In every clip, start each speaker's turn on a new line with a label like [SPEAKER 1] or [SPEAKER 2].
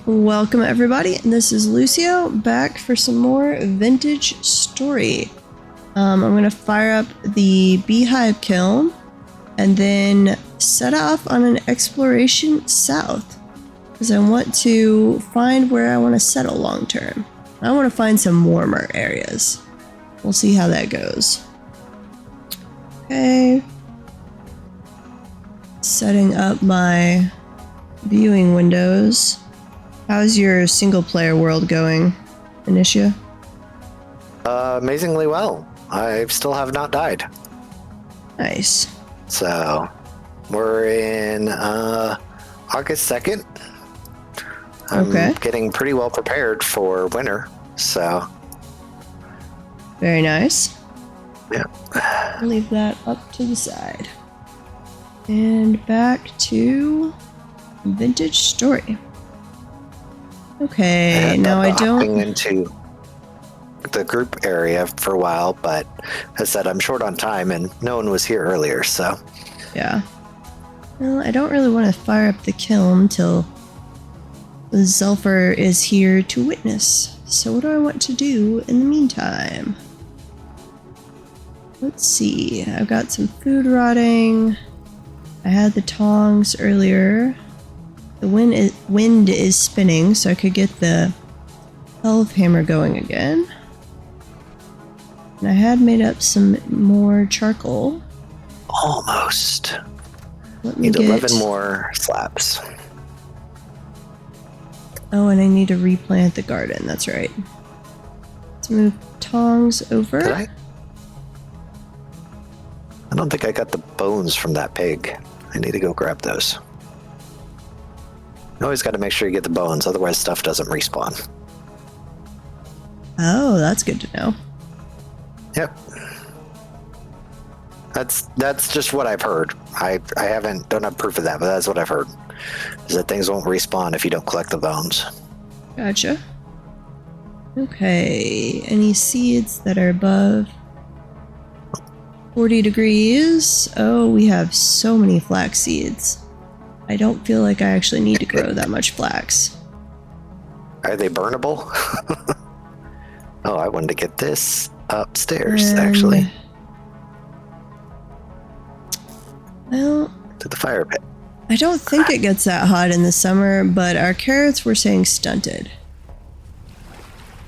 [SPEAKER 1] Welcome everybody, this is Lucio, back for some more vintage story. I'm going to fire up the Beehive Kiln, and then set off on an exploration south, because I want to find where I want to settle long term. I want to find some warmer areas. We'll see how that goes. Okay. Setting up my viewing windows. How's your single player world going, Initia?
[SPEAKER 2] Amazingly well. I still have not died.
[SPEAKER 1] Nice.
[SPEAKER 2] So, we're in August 2nd. I'm getting pretty well prepared for winter, so.
[SPEAKER 1] Very nice.
[SPEAKER 2] Yeah.
[SPEAKER 1] I'll leave that up to the side. And back to vintage story. Okay, now I don't...
[SPEAKER 2] into the group area for a while, but as I said, I'm short on time and no one was here earlier, so.
[SPEAKER 1] Yeah. Well, I don't really want to fire up the kiln until the Zelfer is here to witness. So what do I want to do in the meantime? Let's see. I've got some food rotting. I had the tongs earlier. The wind is spinning, so I could get the elf hammer going again. And I had made up some more charcoal.
[SPEAKER 2] Almost.
[SPEAKER 1] Let me
[SPEAKER 2] need
[SPEAKER 1] get
[SPEAKER 2] 11 more slabs.
[SPEAKER 1] Oh, and I need to replant the garden. That's right. Let's move tongs over.
[SPEAKER 2] Did I? I don't think I got the bones from that pig. I need to go grab those. You always got to make sure you get the bones, otherwise stuff doesn't respawn.
[SPEAKER 1] Oh, that's good to know.
[SPEAKER 2] Yep. That's just what I've heard. I don't have proof of that, but that's what I've heard. Is that things won't respawn if you don't collect the bones.
[SPEAKER 1] Gotcha. Okay, any seeds that are above 40 degrees? Oh, we have so many flax seeds. I don't feel like I actually need to grow that much flax.
[SPEAKER 2] Are they burnable? Oh, I wanted to get this upstairs, actually.
[SPEAKER 1] Well,
[SPEAKER 2] to the fire pit.
[SPEAKER 1] I don't think it gets that hot in the summer, but our carrots were saying stunted.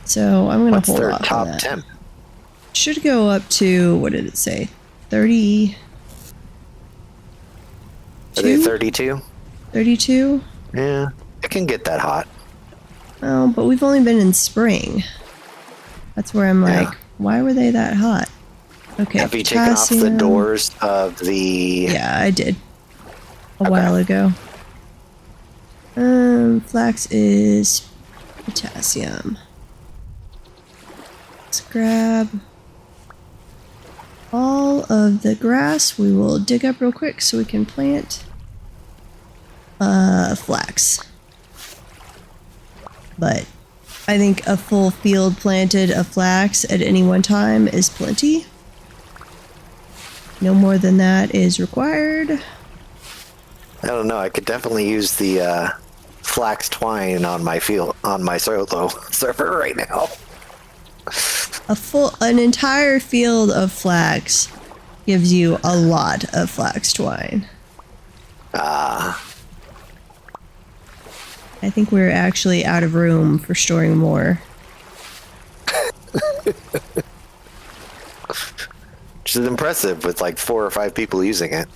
[SPEAKER 1] So I'm going to hold off on that.
[SPEAKER 2] What's their top temp?
[SPEAKER 1] Should go up to, what did it say? 30...
[SPEAKER 2] Are they 32?
[SPEAKER 1] 32?
[SPEAKER 2] Yeah, it can get that hot.
[SPEAKER 1] Oh, but we've only been in spring. That's where I'm like, why were they that hot? Okay.
[SPEAKER 2] Have you taken off the doors of the...
[SPEAKER 1] Yeah, I did. A while ago. Flax is potassium. Let's grab all of the grass. We will dig up real quick so we can plant flax. But I think a full field planted of flax at any one time is plenty. No more than that is required.
[SPEAKER 2] I don't know. I could definitely use the flax twine on my solo server right now.
[SPEAKER 1] An entire field of flax gives you a lot of flax twine. I think we're actually out of room for storing more.
[SPEAKER 2] Which is impressive with like 4 or 5 people using it.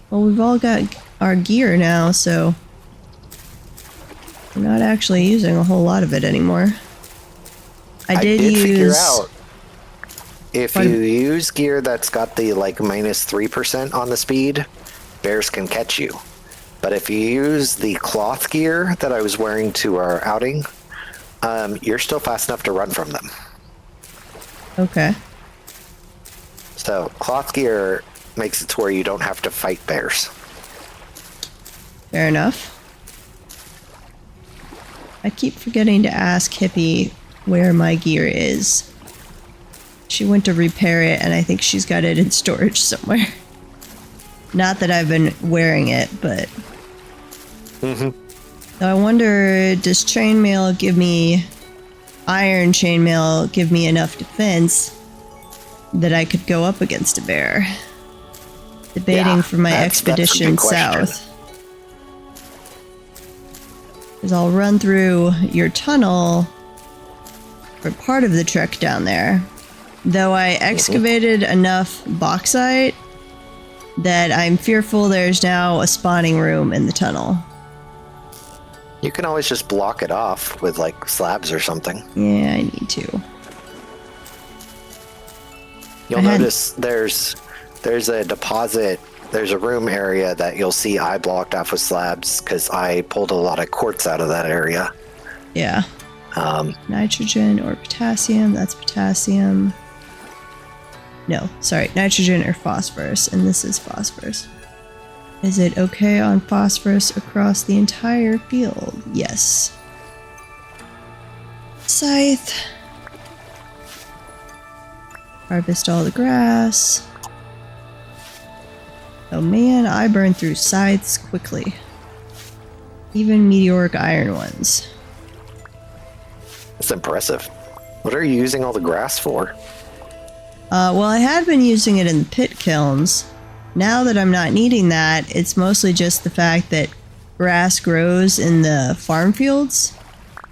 [SPEAKER 1] Well, we've all got our gear now, so we're not actually using a whole lot of it anymore. I did
[SPEAKER 2] figure out if you use gear that's got the like -3% on the speed, bears can catch you. But if you use the cloth gear that I was wearing to our outing, you're still fast enough to run from them.
[SPEAKER 1] Okay.
[SPEAKER 2] So cloth gear makes it to where you don't have to fight bears.
[SPEAKER 1] Fair enough. I keep forgetting to ask Hippie where my gear is. She went to repair it, and I think she's got it in storage somewhere. Not that I've been wearing it, but... So I wonder, does chainmail give me... Iron chainmail give me enough defense that I could go up against a bear? Debating for my
[SPEAKER 2] that's a
[SPEAKER 1] expedition
[SPEAKER 2] good question.
[SPEAKER 1] south. Because I'll run through your tunnel for part of the trek down there. Though I excavated enough bauxite that I'm fearful there's now a spawning room in the tunnel.
[SPEAKER 2] You can always just block it off with like slabs or something.
[SPEAKER 1] Yeah, I need to.
[SPEAKER 2] You'll notice there's a deposit, there's a room area that you'll see I blocked off with slabs because I pulled a lot of quartz out of that area.
[SPEAKER 1] Yeah. Nitrogen or potassium. That's potassium. No, sorry, nitrogen or phosphorus, and this is phosphorus. Is it okay on phosphorus across the entire field? Yes. Scythe. Harvest all the grass. Oh man, I burn through scythes quickly. Even meteoric iron ones.
[SPEAKER 2] It's impressive. What are you using all the grass for?
[SPEAKER 1] Well, I had been using it in the pit kilns. Now that I'm not needing that, it's mostly just the fact that grass grows in the farm fields.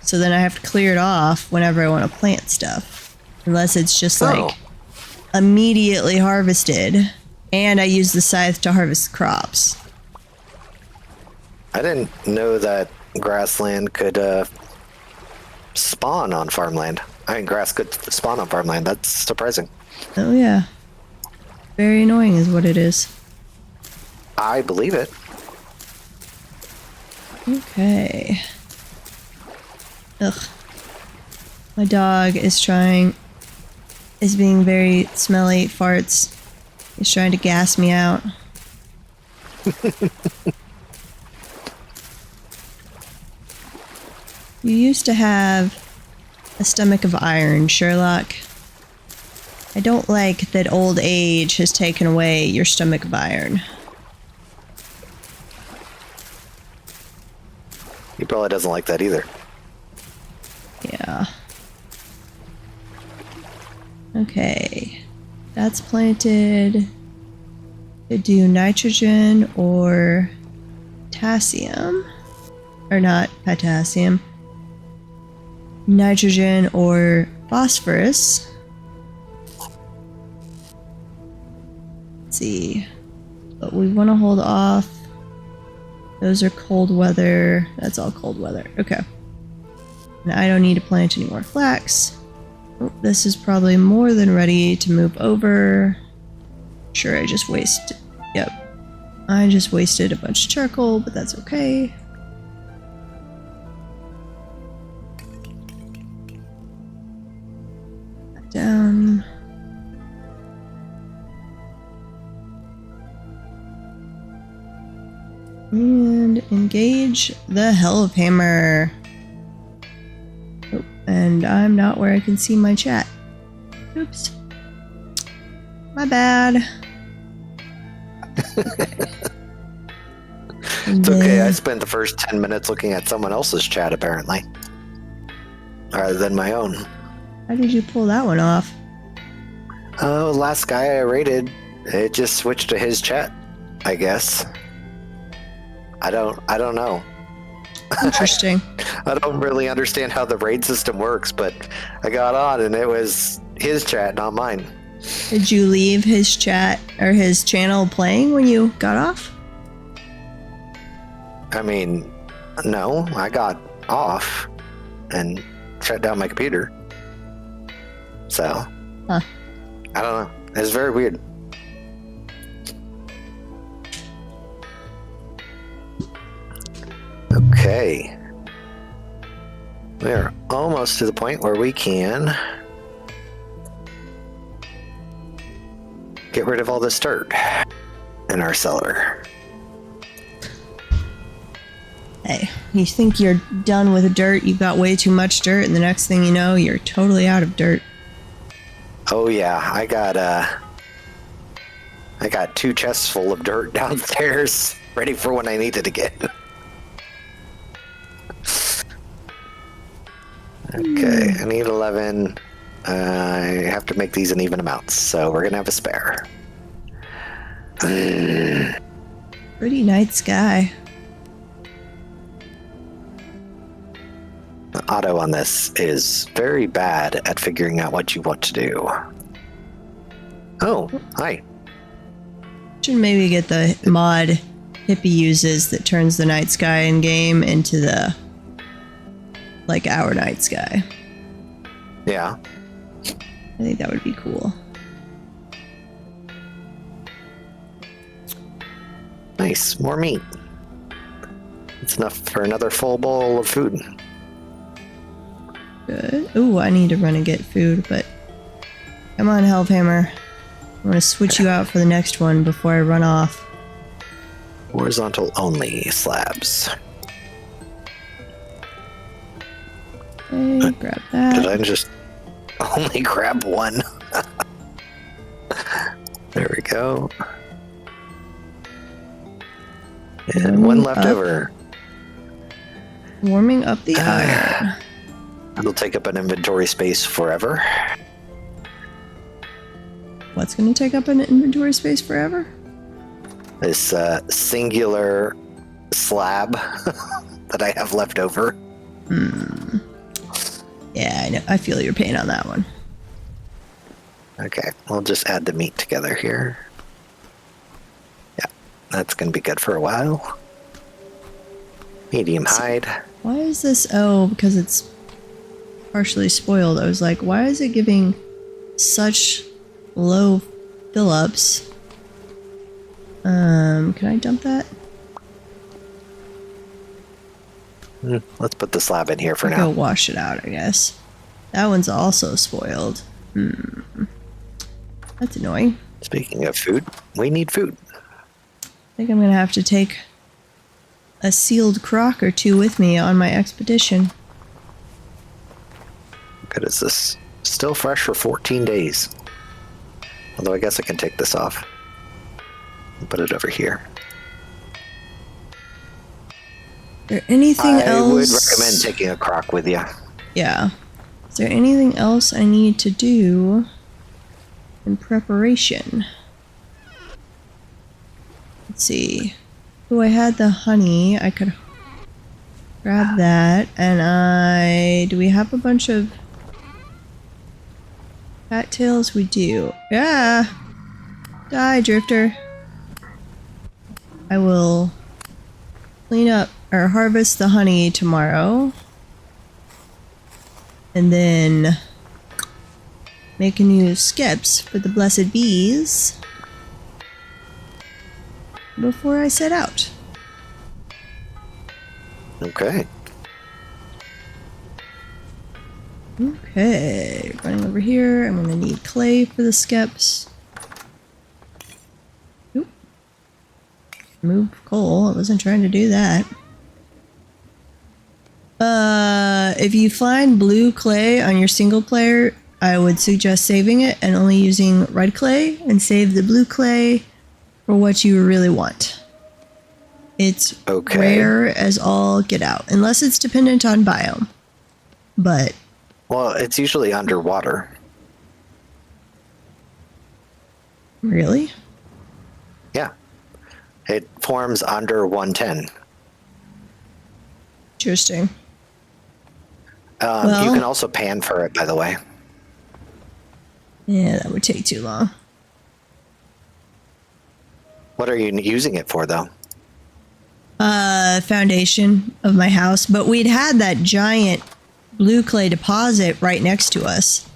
[SPEAKER 1] So then I have to clear it off whenever I want to plant stuff. Unless it's just like immediately harvested. And I use the scythe to harvest crops.
[SPEAKER 2] I didn't know that grassland could spawn on farmland. I mean, grass could spawn on farmland. That's surprising.
[SPEAKER 1] Oh yeah. Very annoying is what it is.
[SPEAKER 2] I believe it.
[SPEAKER 1] Okay. Ugh. My dog is being very smelly, farts. He's trying to gas me out. You used to have a stomach of iron, Sherlock. I don't like that old age has taken away your stomach of iron.
[SPEAKER 2] He probably doesn't like that either.
[SPEAKER 1] Yeah. Okay. That's planted. Could do nitrogen or potassium. Or not potassium. Nitrogen or phosphorus. Let's see. But we want to hold off. Those are cold weather. That's all cold weather. Okay. And I don't need to plant any more flax. Oh, this is probably more than ready to move over. Sure, I just wasted... Yep. I just wasted a bunch of charcoal, but that's okay. Down. And engage the Hellhammer. Oh, and I'm not where I can see my chat. Oops. My bad. Okay.
[SPEAKER 2] It's okay, I spent the first 10 minutes looking at someone else's chat, apparently. Rather than my own.
[SPEAKER 1] How did you pull that one off?
[SPEAKER 2] Oh, last guy I rated, it just switched to his chat, I guess. I don't know.
[SPEAKER 1] Interesting.
[SPEAKER 2] I don't really understand how the raid system works, but I got on and it was his chat, not mine.
[SPEAKER 1] Did you leave his chat or his channel playing when you got off?
[SPEAKER 2] I mean, no, I got off and shut down my computer. So,
[SPEAKER 1] huh.
[SPEAKER 2] I don't know. It's very weird. Okay. We're almost to the point where we can get rid of all this dirt in our cellar.
[SPEAKER 1] Hey, you think you're done with dirt, you've got way too much dirt, and the next thing you know, you're totally out of dirt.
[SPEAKER 2] Oh yeah, I got 2 chests full of dirt downstairs, ready for when I need it again. Okay, I need 11. I have to make these in even amounts, so we're gonna have a spare.
[SPEAKER 1] Pretty night sky.
[SPEAKER 2] The auto on this is very bad at figuring out what you want to do. Oh, hi.
[SPEAKER 1] Should maybe get the mod Hippie uses that turns the night sky in game into the like our night sky.
[SPEAKER 2] Yeah.
[SPEAKER 1] I think that would be cool.
[SPEAKER 2] Nice, more meat. It's enough for another full bowl of food.
[SPEAKER 1] Good. Ooh, I need to run and get food, but come on, Hellhammer. I'm gonna switch you out for the next one before I run off.
[SPEAKER 2] Horizontal only slabs.
[SPEAKER 1] Okay, grab that.
[SPEAKER 2] Did I just only grab one? There we go. And one left over.
[SPEAKER 1] Warming up the iron.
[SPEAKER 2] It'll take up an inventory space forever.
[SPEAKER 1] What's going to take up an inventory space forever?
[SPEAKER 2] This singular slab that I have left over.
[SPEAKER 1] Yeah, I know. I feel your pain on that one.
[SPEAKER 2] Okay, we'll just add the meat together here. Yeah, that's going to be good for a while. Medium hide.
[SPEAKER 1] Why is this? Oh, because it's partially spoiled. I was like, why is it giving such low fill-ups? Can I dump that?
[SPEAKER 2] Let's put the slab in here for
[SPEAKER 1] I'll
[SPEAKER 2] now.
[SPEAKER 1] go wash it out, I guess. That one's also spoiled. That's annoying.
[SPEAKER 2] Speaking of food, we need food.
[SPEAKER 1] I think I'm gonna have to take a sealed crock or two with me on my expedition.
[SPEAKER 2] Good is this? Still fresh for 14 days. Although I guess I can take this off. And put it over here.
[SPEAKER 1] Is there anything else?
[SPEAKER 2] I would recommend taking a crock with you.
[SPEAKER 1] Yeah. Is there anything else I need to do in preparation? Let's see. Oh, I had the honey. I could grab that. And do we have a bunch of cattails? We do. Yeah. Die, Drifter. I will clean up or harvest the honey tomorrow. And then make new skips for the blessed bees before I set out.
[SPEAKER 2] Okay.
[SPEAKER 1] Okay, running over here. I'm gonna need clay for the skips. Oop. Move coal. I wasn't trying to do that. If you find blue clay on your single player, I would suggest saving it and only using red clay, and save the blue clay for what you really want. It's rare as all get out, unless it's dependent on biome. But
[SPEAKER 2] well, it's usually underwater.
[SPEAKER 1] Really?
[SPEAKER 2] Yeah. It forms under 110.
[SPEAKER 1] Interesting.
[SPEAKER 2] You can also pan for it, by the way.
[SPEAKER 1] Yeah, that would take too long.
[SPEAKER 2] What are you using it for, though?
[SPEAKER 1] Foundation of my house, but we'd had that giant blue clay deposit right next to us,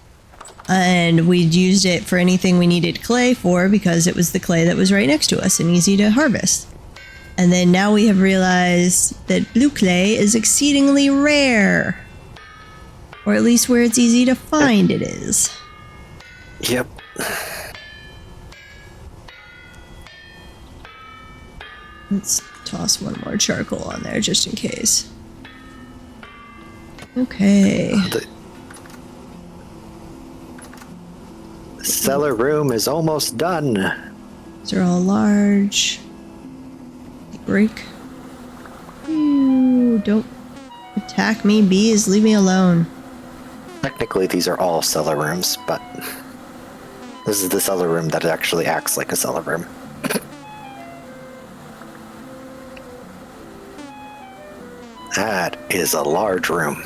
[SPEAKER 1] and we'd used it for anything we needed clay for because it was the clay that was right next to us and easy to harvest. And then now we have realized that blue clay is exceedingly rare, or at least where it's easy to find it is.
[SPEAKER 2] Yep.
[SPEAKER 1] Let's toss one more charcoal on there just in case. Okay.
[SPEAKER 2] The cellar room is almost done.
[SPEAKER 1] These are all large. Break. Ew, don't attack me, bees. Leave me alone.
[SPEAKER 2] Technically, these are all cellar rooms, but this is the cellar room that actually acts like a cellar room. That is a large room.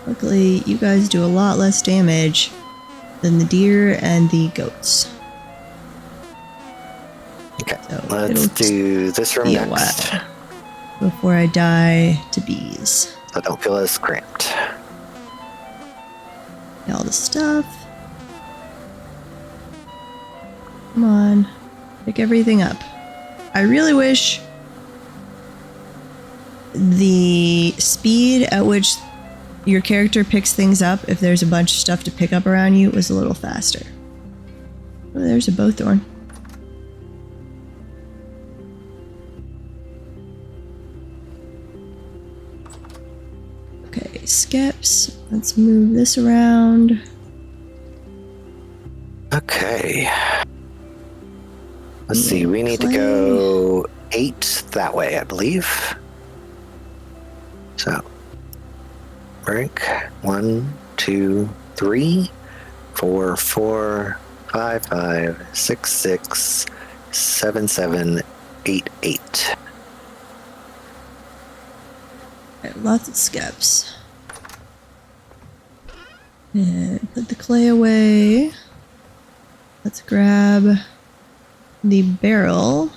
[SPEAKER 1] Luckily, you guys do a lot less damage than the deer and the goats.
[SPEAKER 2] Okay,
[SPEAKER 1] So
[SPEAKER 2] let's do this room
[SPEAKER 1] be a
[SPEAKER 2] next.
[SPEAKER 1] while before I die to bees.
[SPEAKER 2] So don't feel as cramped.
[SPEAKER 1] Get all the stuff. Come on. Pick everything up. I really wish the speed at which your character picks things up, if there's a bunch of stuff to pick up around you, was a little faster. Oh, there's a bowthorn. Okay, skips. Let's move this around.
[SPEAKER 2] Okay. Let's see, we need to go 8 that way, I believe. So, break 1, 2, 3, 4, 4, 5, 5, 6, 6, 7, 7, 8, 8.
[SPEAKER 1] Okay, lots of skips. And put the clay away. Let's grab the barrel.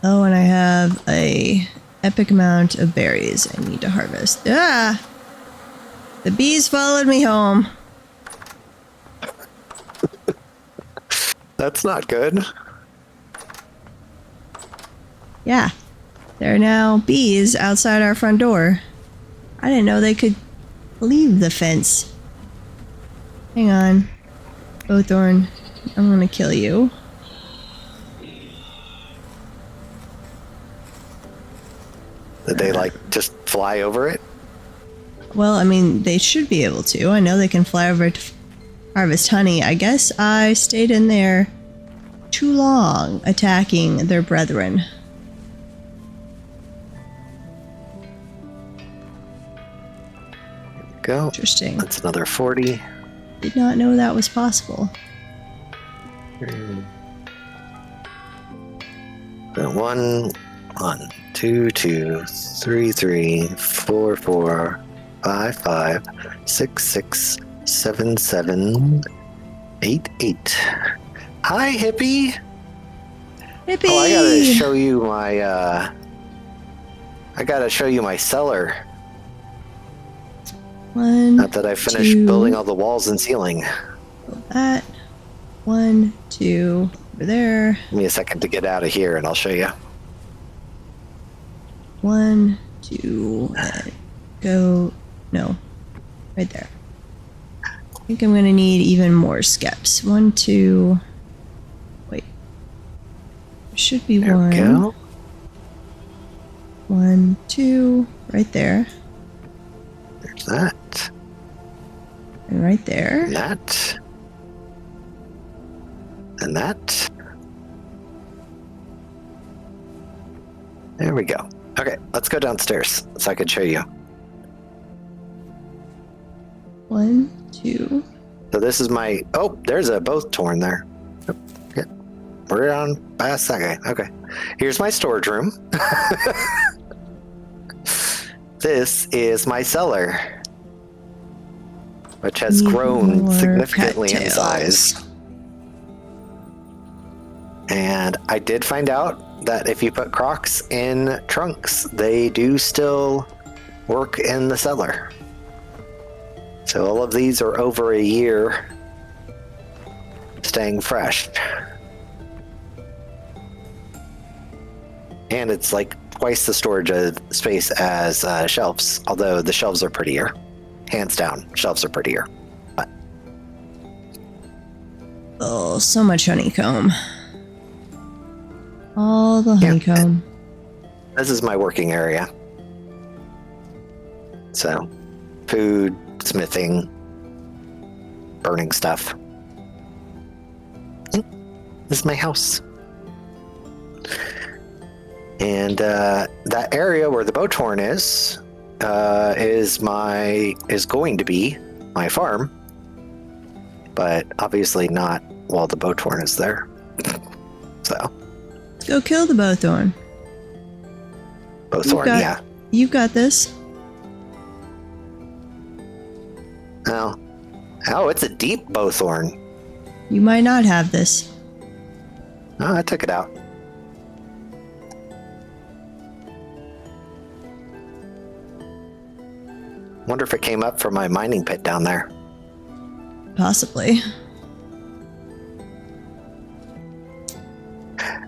[SPEAKER 1] Oh, and I have a epic amount of berries I need to harvest. Ah! The bees followed me home.
[SPEAKER 2] That's not good.
[SPEAKER 1] Yeah. There are now bees outside our front door. I didn't know they could leave the fence. Hang on. Bowthorn, I'm gonna kill you.
[SPEAKER 2] Did they, like, just fly over it?
[SPEAKER 1] Well, I mean, they should be able to. I know they can fly over to harvest honey. I guess I stayed in there too long attacking their brethren.
[SPEAKER 2] Go.
[SPEAKER 1] Interesting.
[SPEAKER 2] That's another 40.
[SPEAKER 1] Did not know that was possible.
[SPEAKER 2] So 1, 2, 2, 3, 3, 4, 4, 5, 5, 6, 6, 7, 7, 8, 8. Hi, hippie.
[SPEAKER 1] Hippie!
[SPEAKER 2] Oh, I gotta show you my. I gotta show you my cellar.
[SPEAKER 1] One,
[SPEAKER 2] Not that I finished
[SPEAKER 1] two,
[SPEAKER 2] building all the walls and ceiling.
[SPEAKER 1] build that. 1, 2, over there.
[SPEAKER 2] Give me a second to get out of here, and I'll show you.
[SPEAKER 1] 1, 2, and go. No, right there. I think I'm gonna need even more skips. 1, 2. Wait. There should be
[SPEAKER 2] There
[SPEAKER 1] one.
[SPEAKER 2] we go.
[SPEAKER 1] 1, 2, right there.
[SPEAKER 2] There's that.
[SPEAKER 1] And right there.
[SPEAKER 2] And that. And that. There we go. Okay, let's go downstairs so I can show you.
[SPEAKER 1] 1, 2.
[SPEAKER 2] So this is my... Oh, there's a both torn there. Oh, yeah. We're on past that guy. Okay. Here's my storage room. This is my cellar, which has
[SPEAKER 1] Need
[SPEAKER 2] grown
[SPEAKER 1] more
[SPEAKER 2] significantly in
[SPEAKER 1] cattails.
[SPEAKER 2] size. And I did find out that if you put Crocs in trunks, they do still work in the cellar. So all of these are over a year staying fresh. And it's like twice the storage space as shelves, although the shelves are prettier. Hands down, shelves are prettier. But
[SPEAKER 1] Oh, so much honeycomb. All the honeycomb.
[SPEAKER 2] this is my working area. So, food, smithing, burning stuff. This is my house. And that area where the Boathorn is going to be my farm, but obviously not while the Boathorn is there. So
[SPEAKER 1] Go kill the Boathorn.
[SPEAKER 2] Boathorn, yeah.
[SPEAKER 1] You've got this.
[SPEAKER 2] Oh, it's a deep Boathorn.
[SPEAKER 1] You might not have this.
[SPEAKER 2] Oh, I took it out. Wonder if it came up from my mining pit down there.
[SPEAKER 1] Possibly.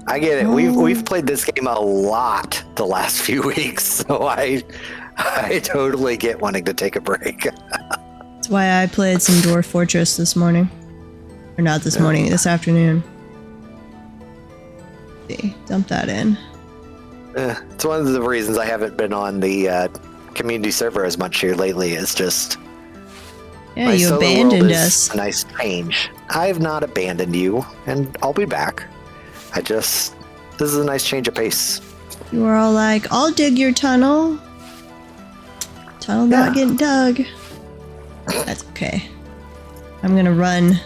[SPEAKER 2] I get it. We've played this game a lot the last few weeks, so I totally get wanting to take a break.
[SPEAKER 1] That's why I played some Dwarf Fortress this morning. Or not this morning, this afternoon. See, dump that in.
[SPEAKER 2] It's one of the reasons I haven't been on the community server as much here lately. Is just
[SPEAKER 1] yeah, you abandoned us.
[SPEAKER 2] A nice change. I've not abandoned you, and I'll be back. This is a nice change of pace.
[SPEAKER 1] You were all like, I'll dig your tunnel. Tunnel not getting dug. That's okay. I'm gonna run,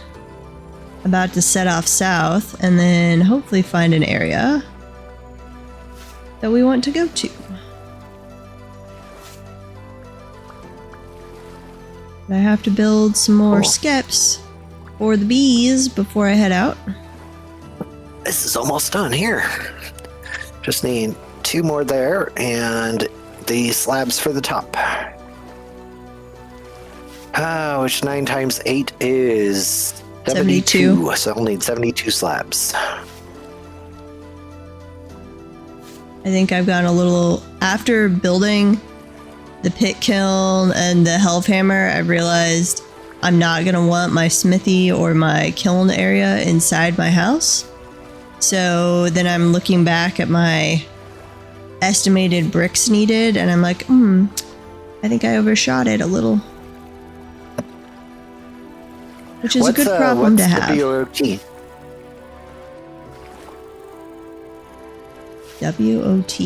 [SPEAKER 1] about to set off south, and then hopefully find an area that we want to go to. I have to build some more skeps for the bees before I head out.
[SPEAKER 2] This is almost done here. Just need 2 more there and the slabs for the top. Which 9 times 8 is 72. So I'll need 72 slabs.
[SPEAKER 1] I think I've gone a little... After building the pit kiln and the Hellhammer, I realized I'm not going to want my smithy or my kiln area inside my house. So then I'm looking back at my estimated bricks needed, and I'm like, I think I overshot it a little. Which is a good problem to have.
[SPEAKER 2] WOT?
[SPEAKER 1] WOT?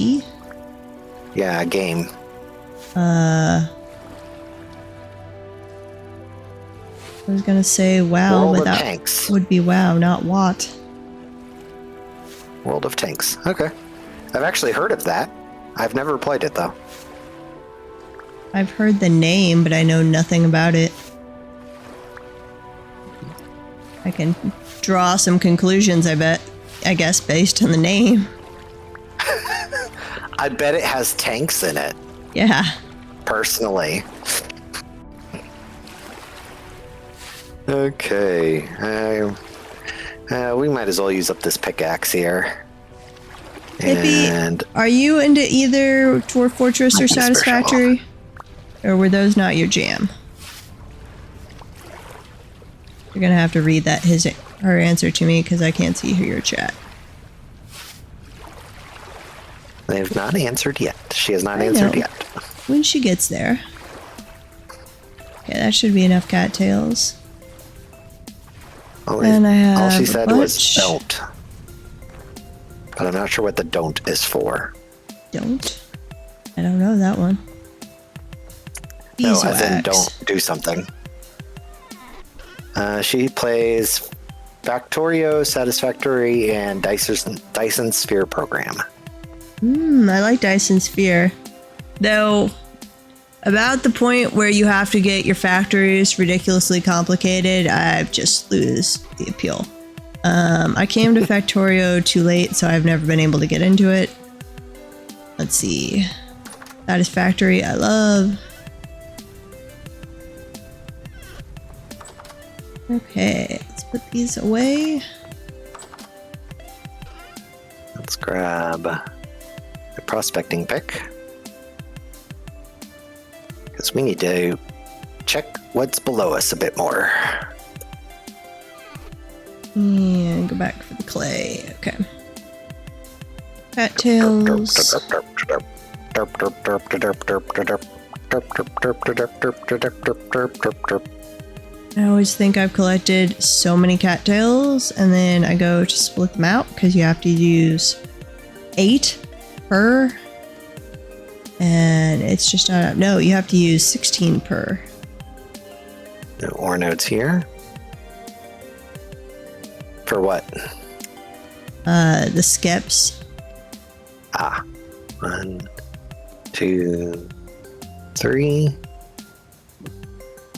[SPEAKER 2] Yeah, game.
[SPEAKER 1] I was gonna say wow,
[SPEAKER 2] World
[SPEAKER 1] but
[SPEAKER 2] of
[SPEAKER 1] that
[SPEAKER 2] Tanks.
[SPEAKER 1] would be wow, not Watt.
[SPEAKER 2] World of Tanks. Okay. I've actually heard of that. I've never played it, though.
[SPEAKER 1] I've heard the name, but I know nothing about it. I can draw some conclusions, I guess, based on the name.
[SPEAKER 2] I bet it has tanks in it.
[SPEAKER 1] Yeah.
[SPEAKER 2] Personally. Okay. We might as well use up this pickaxe here.
[SPEAKER 1] Hippie, are you into either Dwarf Fortress or Satisfactory? Or were those not your jam? You're gonna have to read her answer to me because I can't see your chat.
[SPEAKER 2] They've not answered yet. She has not answered yet.
[SPEAKER 1] When she gets there. Okay, that should be enough cattails. And I have
[SPEAKER 2] all she said was don't. But I'm not sure what the don't is for.
[SPEAKER 1] Don't? I don't know that one.
[SPEAKER 2] No, as in don't do something. She plays Factorio, Satisfactory, and Dyson Sphere program.
[SPEAKER 1] I like Dyson Sphere. Though, about the point where you have to get your factories ridiculously complicated, I just lose the appeal. I came to Factorio too late, so I've never been able to get into it. Let's see. Satisfactory, I love. Okay, let's put these away.
[SPEAKER 2] Let's grab the prospecting pick. Because we need to check what's below us a bit more.
[SPEAKER 1] And go back for the clay. Okay. Cattails. I always think I've collected so many cattails, and then I go to split them out because you have to use 8 per. And it's just not, no, you have to use 16 per.
[SPEAKER 2] No ore nodes here. For what?
[SPEAKER 1] The skips.
[SPEAKER 2] Ah. 1, 2, 3.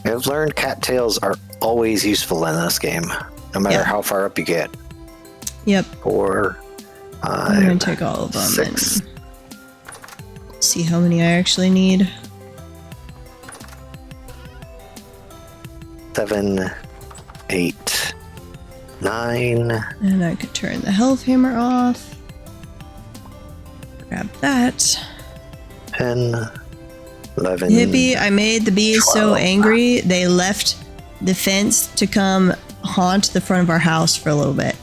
[SPEAKER 2] I've learned cattails are always useful in this game, no matter how far up you get.
[SPEAKER 1] Yep.
[SPEAKER 2] 4, 5,
[SPEAKER 1] I'm gonna take all of them
[SPEAKER 2] 6.
[SPEAKER 1] and see how many I actually need.
[SPEAKER 2] 7, 8, 9.
[SPEAKER 1] And I could turn the health hammer off. Grab that.
[SPEAKER 2] 10, 11.
[SPEAKER 1] Hippie, I made the bees
[SPEAKER 2] 12.
[SPEAKER 1] so angry they left the fence to come haunt the front of our house for a little bit.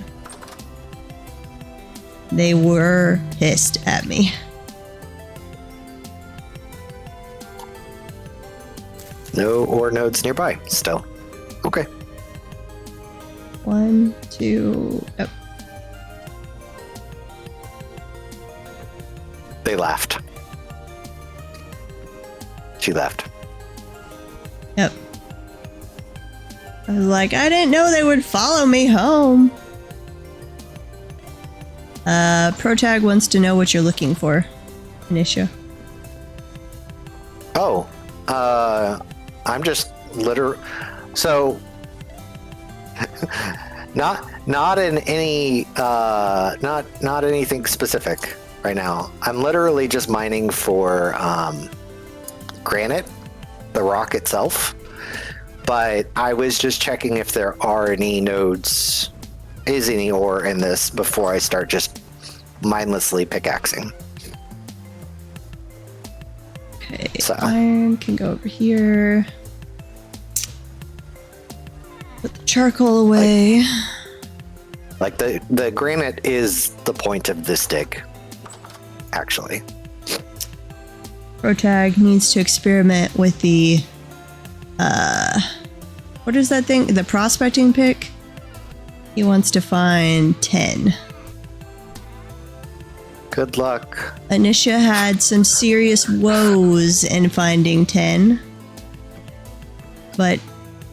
[SPEAKER 1] They were pissed at me.
[SPEAKER 2] No ore nodes nearby still. Okay.
[SPEAKER 1] 1, 2. Oh,
[SPEAKER 2] They laughed. She left.
[SPEAKER 1] yep. I was like, I didn't know they would follow me home. Protag wants to know what you're looking for, Anisha.
[SPEAKER 2] Oh, I'm just so not in any not anything specific right now. I'm literally just mining for granite, the rock itself. But I was just checking if there are any nodes, is any ore in this before I start just mindlessly pickaxing.
[SPEAKER 1] Okay,
[SPEAKER 2] So.
[SPEAKER 1] iron can go over here. Put the charcoal away.
[SPEAKER 2] Like the granite is the point of this dig, actually.
[SPEAKER 1] Protag needs to experiment with the what is that thing? The prospecting pick? He wants to find 10.
[SPEAKER 2] Good luck.
[SPEAKER 1] Anisha had some serious woes in finding 10. But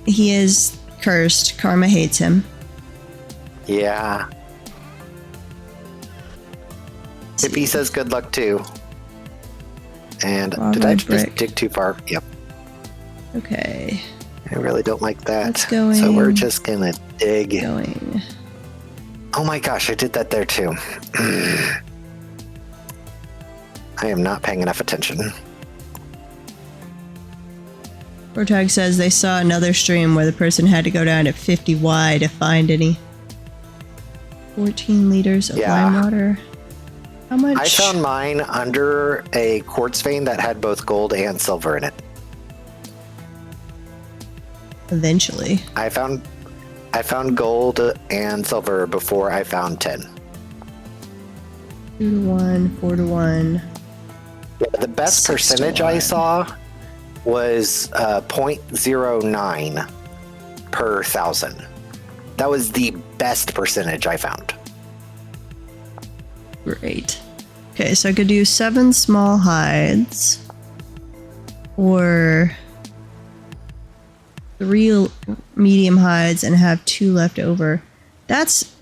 [SPEAKER 1] he is cursed. Karma hates him.
[SPEAKER 2] Yeah. Hippie says good luck too. And did I just
[SPEAKER 1] brick.
[SPEAKER 2] dig too far? Yep.
[SPEAKER 1] Okay.
[SPEAKER 2] I really don't like that.
[SPEAKER 1] That's going.
[SPEAKER 2] So we're just gonna dig.
[SPEAKER 1] Going.
[SPEAKER 2] Oh my gosh, I did that there too. I am not paying enough attention.
[SPEAKER 1] Protag says they saw another stream where the person had to go down to 50 Y to find any. 14 liters of lime water. How much?
[SPEAKER 2] I found mine under a quartz vein that had both gold and silver in it.
[SPEAKER 1] Eventually.
[SPEAKER 2] I found gold and silver before I found 10.
[SPEAKER 1] 2 to 1, 4 to 1.
[SPEAKER 2] Yeah, the best
[SPEAKER 1] 6 to
[SPEAKER 2] percentage I
[SPEAKER 1] 1.
[SPEAKER 2] saw was 0.09 per 1,000. That was the best percentage I found.
[SPEAKER 1] Great. Okay, so I could do 7 small hides. Or 3 medium hides and have 2 left over. That's...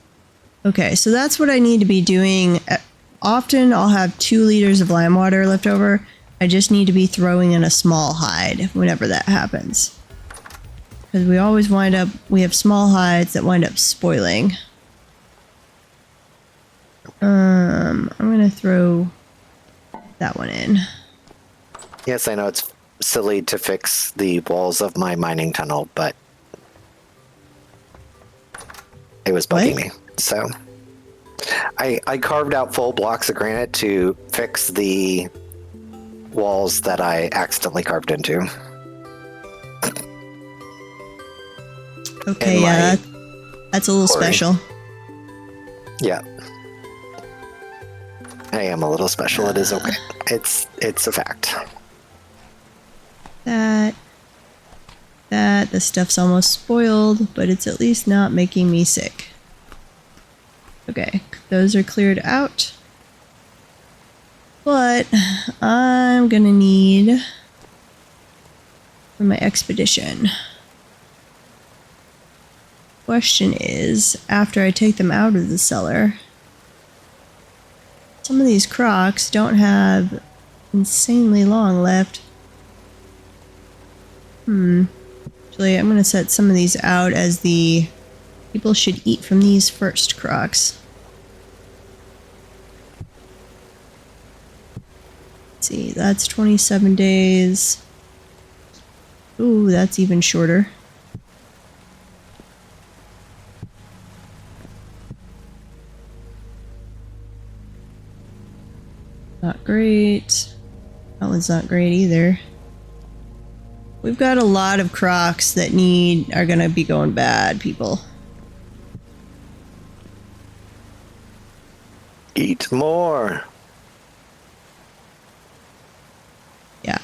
[SPEAKER 1] Okay, so that's what I need to be doing. Often I'll have 2 liters of lime water left over. I just need to be throwing in a small hide whenever that happens. Because we always we have small hides that wind up spoiling. I'm gonna throw that one in.
[SPEAKER 2] Yes, I know it's silly to fix the walls of my mining tunnel, but it was bugging me. So I carved out full blocks of granite to fix the walls that I accidentally carved into.
[SPEAKER 1] Okay, yeah, that's a little
[SPEAKER 2] quarry.
[SPEAKER 1] special.
[SPEAKER 2] Yeah. I am a little special. It is okay. It's a fact.
[SPEAKER 1] The stuff's almost spoiled, but it's at least not making me sick. Okay, those are cleared out. But I'm gonna need for my expedition. Question is, after I take them out of the cellar, some of these crocs don't have insanely long left. Actually, I'm gonna set some of these out as the people should eat from these first crocs. Let's see, that's 27 days. Ooh, that's even shorter. Not great. That one's not great either. We've got a lot of crocs that are gonna be going bad, people.
[SPEAKER 2] Eat more.
[SPEAKER 1] Yeah.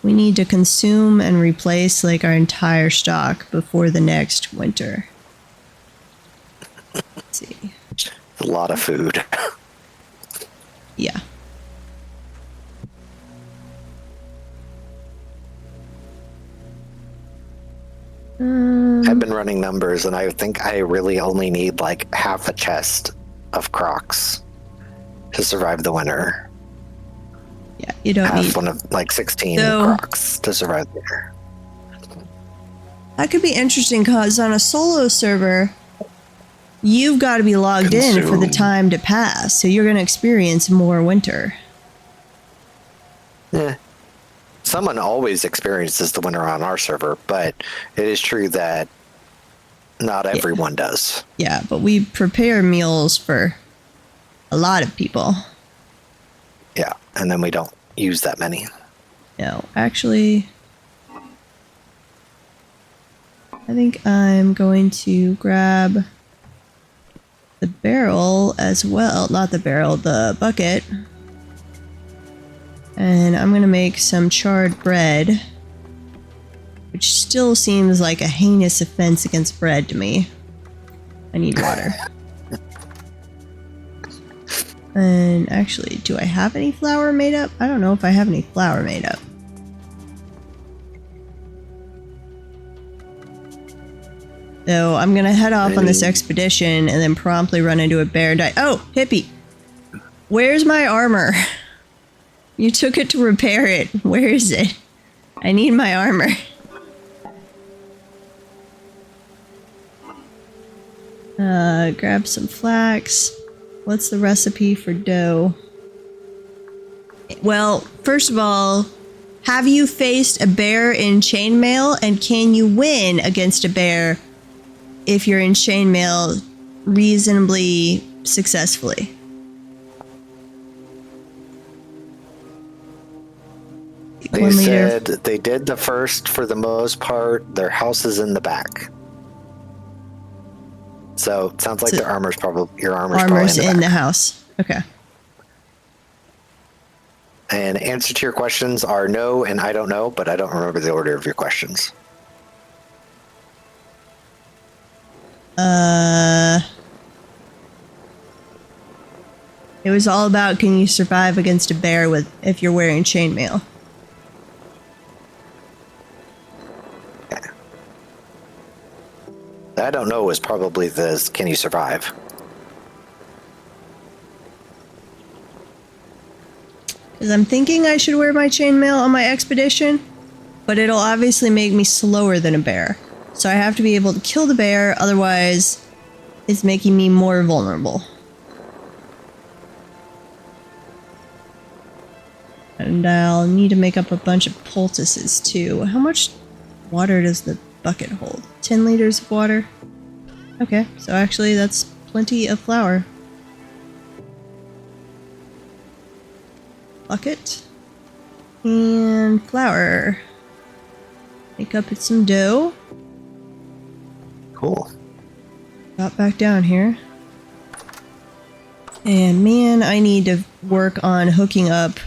[SPEAKER 1] We need to consume and replace like our entire stock before the next winter. Let's see.
[SPEAKER 2] A lot of food.
[SPEAKER 1] Yeah.
[SPEAKER 2] I've been running numbers, and I think I really only need like half a chest of Crocs to survive the winter.
[SPEAKER 1] Yeah, you don't need...
[SPEAKER 2] Half one of like 16
[SPEAKER 1] So-
[SPEAKER 2] Crocs to survive the winter.
[SPEAKER 1] That could be interesting because on a solo server, you've got to be logged in for the
[SPEAKER 2] Consume.
[SPEAKER 1] time to pass, so you're going to experience more winter.
[SPEAKER 2] Yeah. Someone always experiences the winter on our server, but it is true that not everyone does.
[SPEAKER 1] Yeah, but we prepare meals for a lot of people.
[SPEAKER 2] Yeah, and then we don't use that many.
[SPEAKER 1] No, actually, I think I'm going to grab the barrel as well. Not the barrel, the bucket. And I'm going to make some charred bread, which still seems like a heinous offense against bread to me. I need water. And actually, do I have any flour made up? I don't know if I have any flour made up. So I'm gonna head off on this expedition and then promptly run into a bear and die. Oh, Hippie! Where's my armor? You took it to repair it. Where is it? I need my armor. Grab some flax. What's the recipe for dough? Well, first of all, have you faced a bear in chainmail, and can you win against a bear if you're in chainmail reasonably successfully?
[SPEAKER 2] They
[SPEAKER 1] 1 liter.
[SPEAKER 2] said they did the first for the most part. Their house is in the back. So it sounds like
[SPEAKER 1] So-
[SPEAKER 2] your armor's probably
[SPEAKER 1] Armor's
[SPEAKER 2] in the
[SPEAKER 1] in
[SPEAKER 2] back.
[SPEAKER 1] the house. Okay.
[SPEAKER 2] And answer to your questions are no and I don't know, but I don't remember the order of your questions.
[SPEAKER 1] It was all about, can you survive against a bear if you're wearing chainmail?
[SPEAKER 2] I don't know was probably the can you survive?
[SPEAKER 1] Because I'm thinking I should wear my chainmail on my expedition, but it'll obviously make me slower than a bear. So I have to be able to kill the bear, otherwise it's making me more vulnerable. And I'll need to make up a bunch of poultices too. How much water does the bucket hold? 10 liters of water? Okay, so actually that's plenty of flour. Bucket. And flour. Make up some dough.
[SPEAKER 2] Cool.
[SPEAKER 1] Got back down here. And man, I need to work on hooking up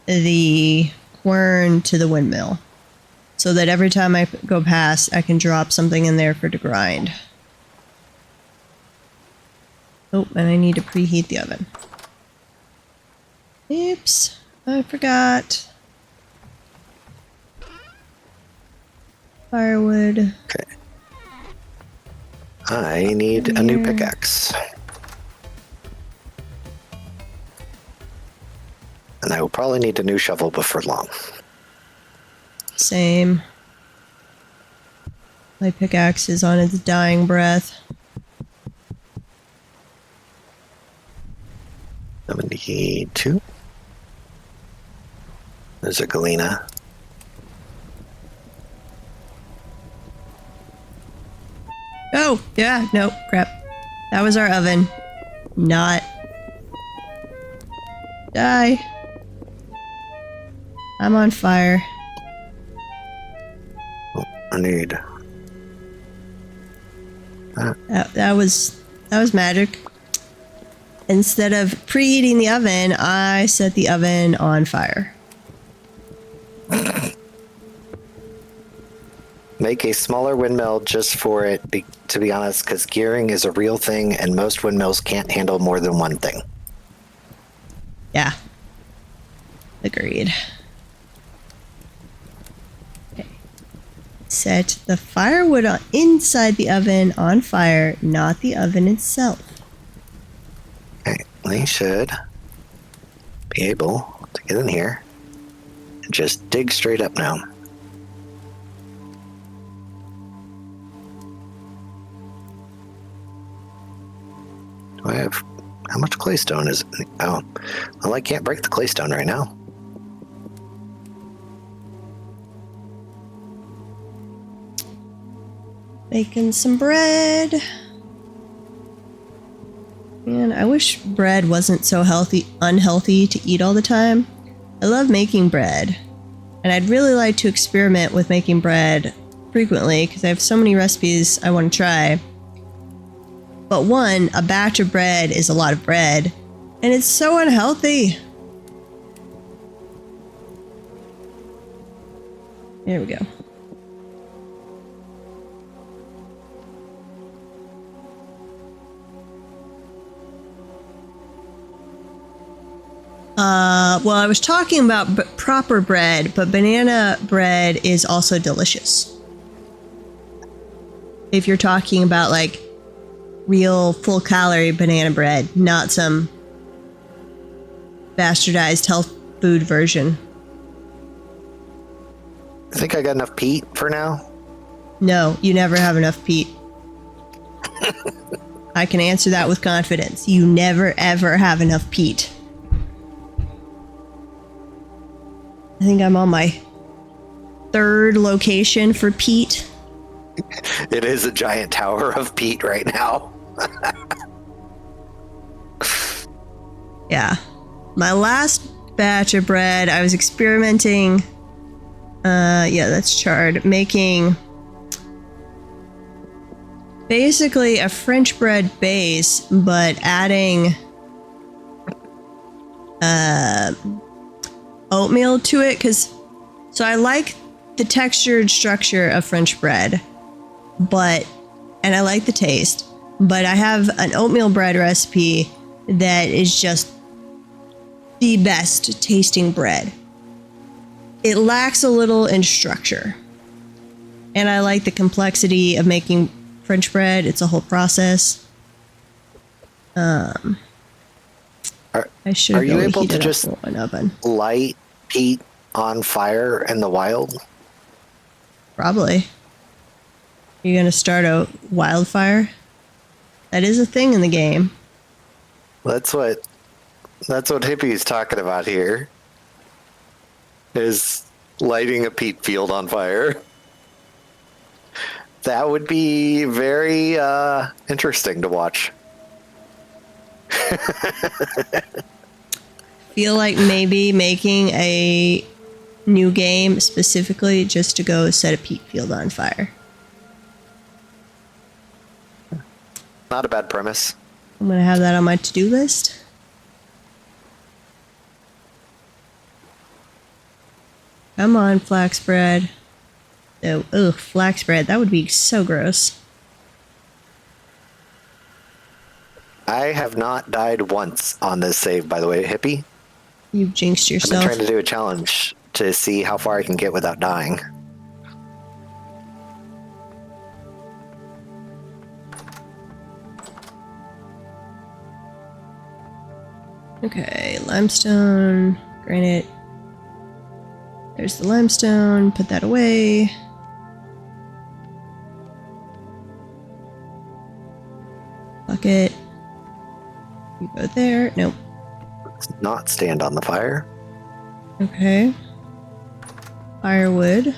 [SPEAKER 1] the quern to the windmill, so that every time I go past, I can drop something in there for to grind. Oh, and I need to preheat the oven. Oops, I forgot. Firewood.
[SPEAKER 2] Okay. I need a new pickaxe. And I will probably need a new shovel before long.
[SPEAKER 1] Same. My pickaxe is on its dying breath.
[SPEAKER 2] 72. There's a galena.
[SPEAKER 1] Oh, yeah, nope, crap. That was our oven. Not. Die. I'm on fire.
[SPEAKER 2] I need...
[SPEAKER 1] That was magic. Instead of preheating the oven, I set the oven on fire.
[SPEAKER 2] Make a smaller windmill just for it, to be honest, because gearing is a real thing and most windmills can't handle more than one thing.
[SPEAKER 1] Yeah. Agreed. Okay. Set the firewood inside the oven on fire, not the oven itself.
[SPEAKER 2] Okay, we should be able to get in here and just dig straight up now. Do I have... How much claystone is it? Oh, well, I can't break the claystone right now.
[SPEAKER 1] Making some bread. Man, I wish bread wasn't so unhealthy to eat all the time. I love making bread, and I'd really like to experiment with making bread frequently because I have so many recipes I want to try. But one, a batch of bread is a lot of bread, and it's so unhealthy. There we go. Well, I was talking about proper bread, but banana bread is also delicious. If you're talking about like real full calorie banana bread, not some bastardized health food version.
[SPEAKER 2] I think I got enough peat for now.
[SPEAKER 1] No, you never have enough peat. I can answer that with confidence. You never ever have enough peat. I think I'm on my third location for peat.
[SPEAKER 2] It is a giant tower of peat right now.
[SPEAKER 1] Yeah. My last batch of bread, I was experimenting. Yeah, that's charred. Making basically a French bread base, but adding oatmeal to it. So I like the textured structure of French bread, and I like the taste, but I have an oatmeal bread recipe that is just the best tasting bread. It lacks a little in structure, and I like the complexity of making French bread. It's a whole process. I should
[SPEAKER 2] Are you
[SPEAKER 1] really
[SPEAKER 2] able
[SPEAKER 1] heat
[SPEAKER 2] to
[SPEAKER 1] it
[SPEAKER 2] just
[SPEAKER 1] up in an oven.
[SPEAKER 2] light peat on fire in the wild?
[SPEAKER 1] Probably. You're gonna start a wildfire? That is a thing in the game.
[SPEAKER 2] That's what Hippie's talking about here. Is lighting a peat field on fire. That would be very interesting to watch.
[SPEAKER 1] Feel like maybe making a new game specifically just to go set a peat field on fire.
[SPEAKER 2] Not a bad premise.
[SPEAKER 1] I'm gonna have that on my to-do list. Come on, flax bread. Oh, ugh, flax bread. That would be so gross.
[SPEAKER 2] I have not died once on this save, by the way, Hippie.
[SPEAKER 1] You jinxed
[SPEAKER 2] I've been
[SPEAKER 1] yourself.
[SPEAKER 2] trying to do a challenge to see how far I can get without dying.
[SPEAKER 1] Okay, limestone, granite. There's the limestone, put that away. Bucket. You go there. Nope.
[SPEAKER 2] Let's not stand on the fire.
[SPEAKER 1] Okay. Firewood.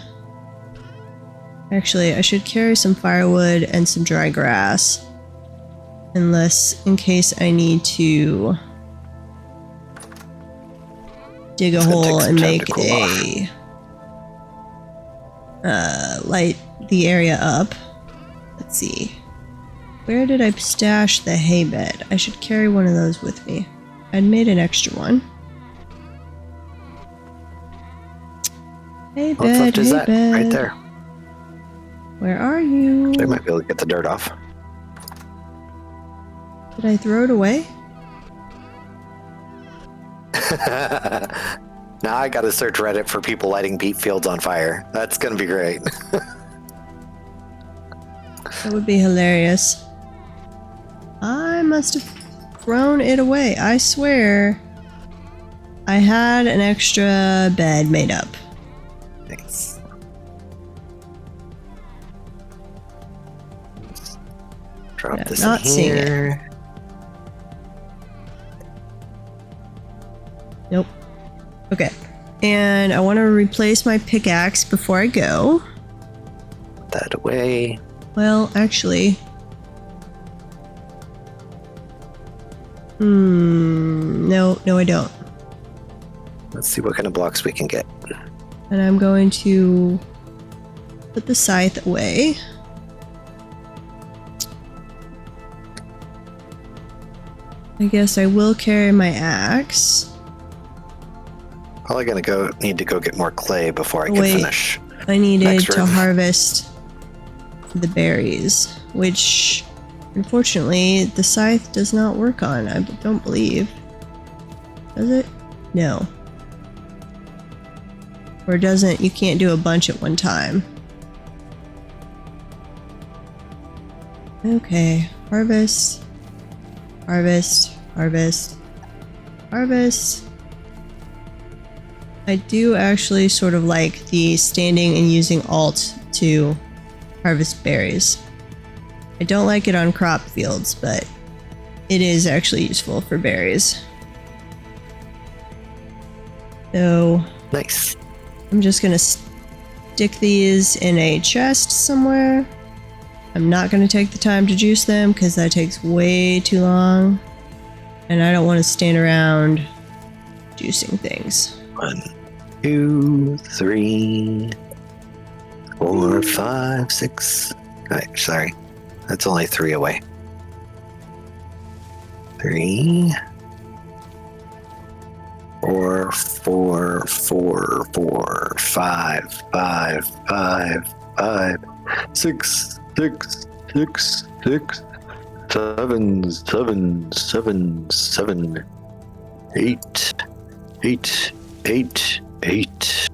[SPEAKER 1] Actually, I should carry some firewood and some dry grass. In case I need to dig a hole and make light the area up. Let's see. Where did I stash the hay bed? I should carry one of those with me. I'd made an extra one. Hay
[SPEAKER 2] What's
[SPEAKER 1] bed,
[SPEAKER 2] left is
[SPEAKER 1] hay
[SPEAKER 2] that?
[SPEAKER 1] bed.
[SPEAKER 2] Right there.
[SPEAKER 1] Where are you?
[SPEAKER 2] I might be able to get the dirt off.
[SPEAKER 1] Did I throw it away?
[SPEAKER 2] Now I gotta search Reddit for people lighting beet fields on fire. That's gonna be great.
[SPEAKER 1] That would be hilarious. I must have thrown it away. I swear I had an extra bed made up.
[SPEAKER 2] Thanks. Drop this
[SPEAKER 1] not
[SPEAKER 2] in
[SPEAKER 1] seeing it.
[SPEAKER 2] here.
[SPEAKER 1] Nope. Okay. And I want to replace my pickaxe before I go.
[SPEAKER 2] Put that away.
[SPEAKER 1] Well, actually. No, I don't.
[SPEAKER 2] Let's see what kind of blocks we can get.
[SPEAKER 1] And I'm going to put the scythe away. I guess I will carry my axe.
[SPEAKER 2] Probably gonna need to go get more clay before I can finish.
[SPEAKER 1] I needed
[SPEAKER 2] next
[SPEAKER 1] to
[SPEAKER 2] room.
[SPEAKER 1] harvest the berries, which unfortunately the scythe does not work on. I don't believe. Does it? No. Or doesn't, you can't do a bunch at one time. Okay, harvest, harvest, harvest, harvest. I do actually sort of like the standing and using Alt to harvest berries. I don't like it on crop fields, but it is actually useful for berries. So
[SPEAKER 2] Nice.
[SPEAKER 1] I'm just gonna stick these in a chest somewhere. I'm not gonna take the time to juice them because that takes way too long. And I don't want to stand around juicing things.
[SPEAKER 2] 1, 2, 3, 4, 5, 6. Alright, sorry. That's only 3 away. 3, 4, 4, 4, 4, 5, 5, 5, 5, 6, 6, 6, 6, 7, 7, 7, 7, 8, 8, 8, 8.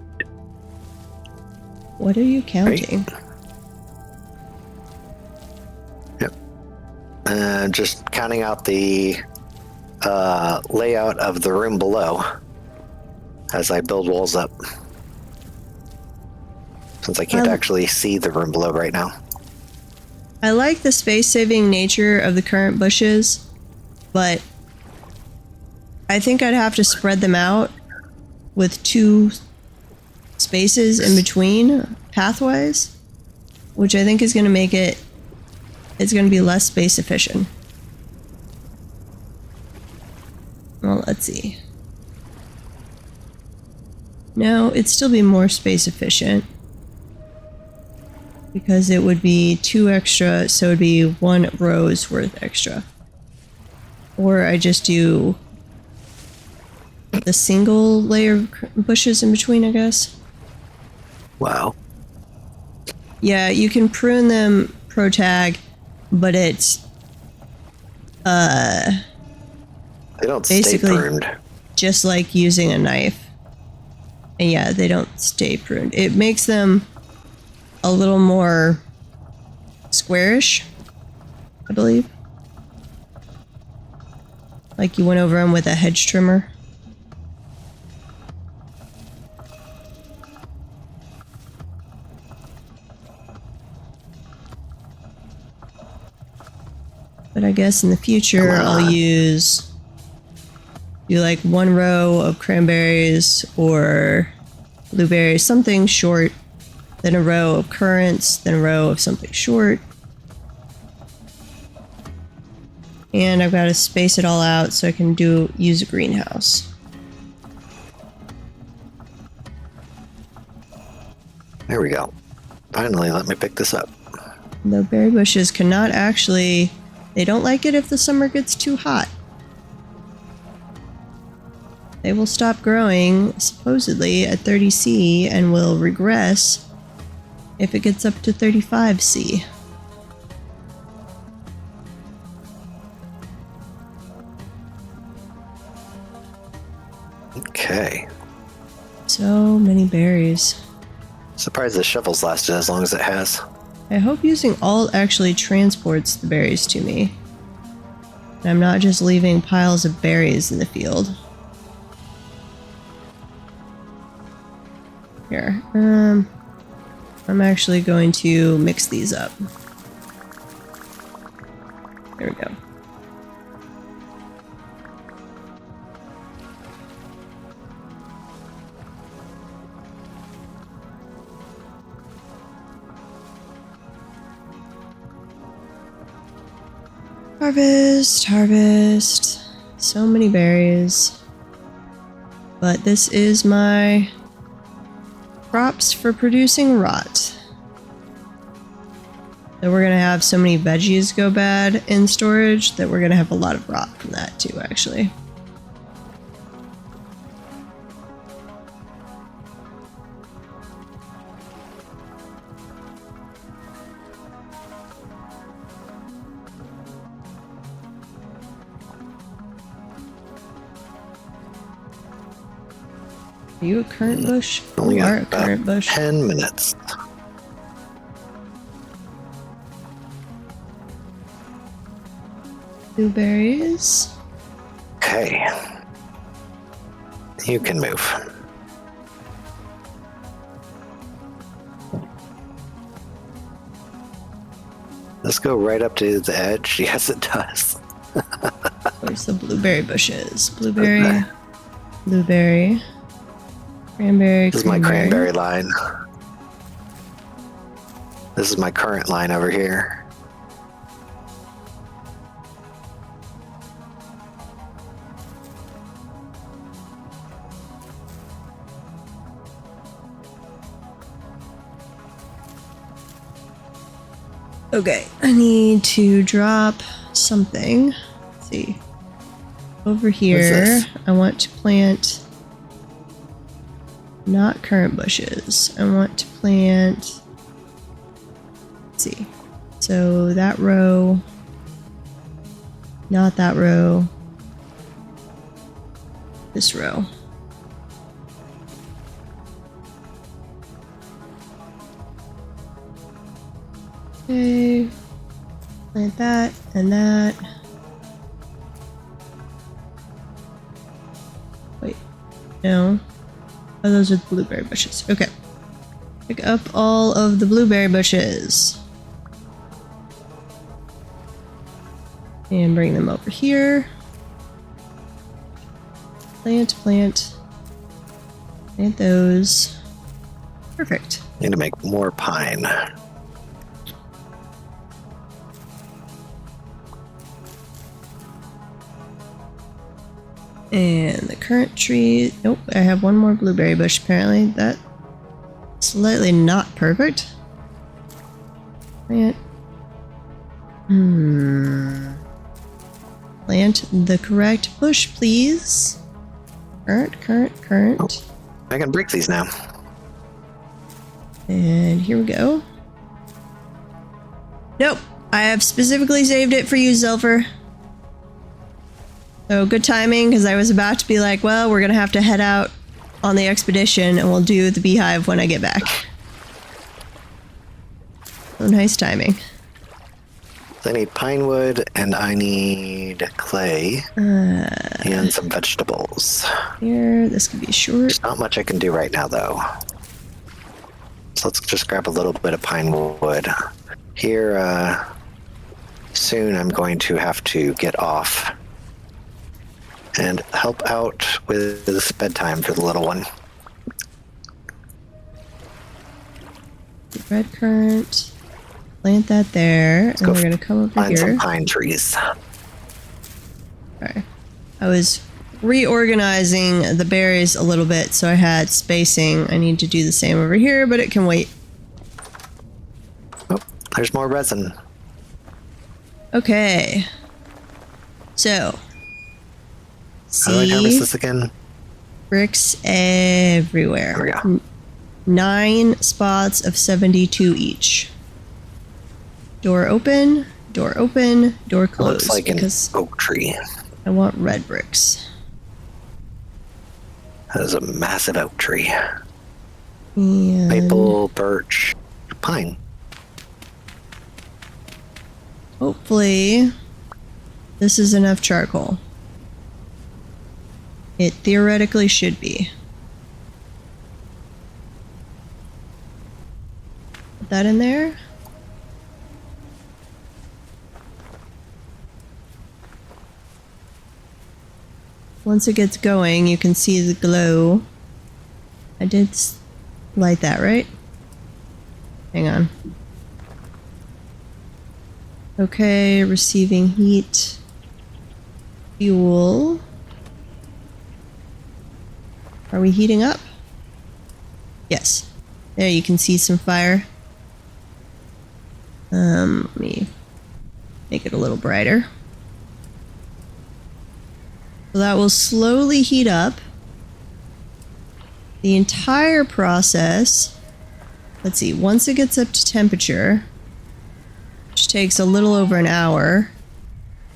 [SPEAKER 1] What are you counting?
[SPEAKER 2] Yep. Just counting out the layout of the room below as I build walls up. Since I can't actually see the room below right now.
[SPEAKER 1] I like the space-saving nature of the current bushes, but I think I'd have to spread them out with 2 spaces in between pathways, which I think is going to make it's going to be less space efficient. Well, let's see. No, it'd still be more space efficient because it would be 2 extra, so it'd be 1 row's worth extra. Or I just do the single layer bushes in between, I guess.
[SPEAKER 2] Wow.
[SPEAKER 1] Yeah, you can prune them pro tag, but it's
[SPEAKER 2] They don't
[SPEAKER 1] basically
[SPEAKER 2] stay pruned.
[SPEAKER 1] just like using a knife. And yeah, they don't stay pruned. It makes them a little more squarish, I believe. Like you went over them with a hedge trimmer. But I guess in the future I'll do like one row of cranberries or blueberries, something short, then a row of currants, then a row of something short. And I've got to space it all out so I can use a greenhouse.
[SPEAKER 2] There we go. Finally, let me pick this up.
[SPEAKER 1] The berry bushes cannot actually... They don't like it if the summer gets too hot. They will stop growing, supposedly, at 30°C and will regress if it gets up to 35°C.
[SPEAKER 2] Okay.
[SPEAKER 1] So many berries.
[SPEAKER 2] Surprised the shovel's lasted as long as it has.
[SPEAKER 1] I hope using alt actually transports the berries to me. And I'm not just leaving piles of berries in the field. Here, I'm actually going to mix these up. There we go. Harvest, harvest. So many berries. But this is my crops for producing rot. So we're gonna have so many veggies go bad in storage that we're gonna have a lot of rot from that too, actually. Are you a currant bush?
[SPEAKER 2] Only
[SPEAKER 1] You are a
[SPEAKER 2] got about
[SPEAKER 1] currant bush.
[SPEAKER 2] 10 minutes.
[SPEAKER 1] Blueberries.
[SPEAKER 2] Okay. You can move. Let's go right up to the edge. Yes, it does.
[SPEAKER 1] Where's the blueberry bushes? Blueberry, blueberry, cranberry,
[SPEAKER 2] This is my cranberry line. This is my current line over here.
[SPEAKER 1] Okay, I need to drop something. Let's see. Over here, I want to plant not currant bushes. I want to plant, let's see. So that row, not that row, this row. Okay, plant that and that. Wait, no. Oh, those are the blueberry bushes. Okay. Pick up all of the blueberry bushes. And bring them over here. Plant, plant. Plant those. Perfect.
[SPEAKER 2] Need to make more pine.
[SPEAKER 1] And the currant tree. Nope, I have one more blueberry bush apparently. That's slightly not perfect. Plant. Plant the correct bush, please. Currant, currant, currant.
[SPEAKER 2] Oh, I can break these now.
[SPEAKER 1] And here we go. Nope, I have specifically saved it for you, Zelfer. So good timing, because I was about to be like, well, we're going to have to head out on the expedition and we'll do the beehive when I get back. So nice timing.
[SPEAKER 2] I need pine wood and I need clay and some vegetables.
[SPEAKER 1] Here, this could be short.
[SPEAKER 2] There's not much I can do right now, though. So let's just grab a little bit of pine wood. Here, soon I'm going to have to get off and help out with this bedtime for the little one.
[SPEAKER 1] Red currant. Plant that there, and we're going to come over
[SPEAKER 2] Find
[SPEAKER 1] here.
[SPEAKER 2] some pine trees.
[SPEAKER 1] Sorry. I was reorganizing the berries a little bit, so I had spacing. I need to do the same over here, but it can wait.
[SPEAKER 2] Oh, there's more resin.
[SPEAKER 1] Okay. So.
[SPEAKER 2] How do I harvest this again?
[SPEAKER 1] Bricks everywhere.
[SPEAKER 2] There we go.
[SPEAKER 1] 9 spots of 72 each. Door open, door open, door closed.
[SPEAKER 2] Looks like an
[SPEAKER 1] because
[SPEAKER 2] oak tree.
[SPEAKER 1] I want red bricks.
[SPEAKER 2] That is a massive oak tree.
[SPEAKER 1] And
[SPEAKER 2] Maple, birch, pine.
[SPEAKER 1] hopefully this is enough charcoal. It theoretically should be. Put that in there. Once it gets going, you can see the glow. I did light that, right? Hang on. Okay, receiving heat. Fuel. Are we heating up? Yes. There you can see some fire. Let me make it a little brighter. So that will slowly heat up. The entire process, let's see, once it gets up to temperature, which takes a little over an hour,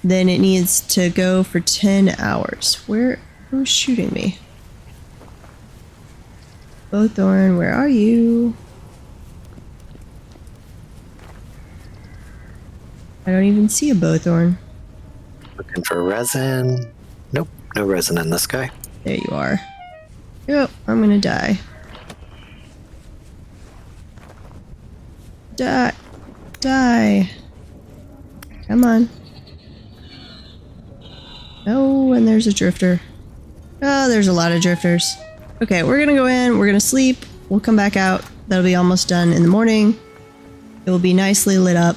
[SPEAKER 1] then it needs to go for 10 hours. Who's shooting me? Bowthorn, where are you? I don't even see a bowthorn.
[SPEAKER 2] Looking for resin. Nope, no resin in this guy.
[SPEAKER 1] There you are. Yep, I'm gonna die. Die. Die. Come on. Oh, and there's a drifter. Oh, there's a lot of drifters. Okay, we're gonna go in, we're gonna sleep, we'll come back out. That'll be almost done in the morning. It will be nicely lit up.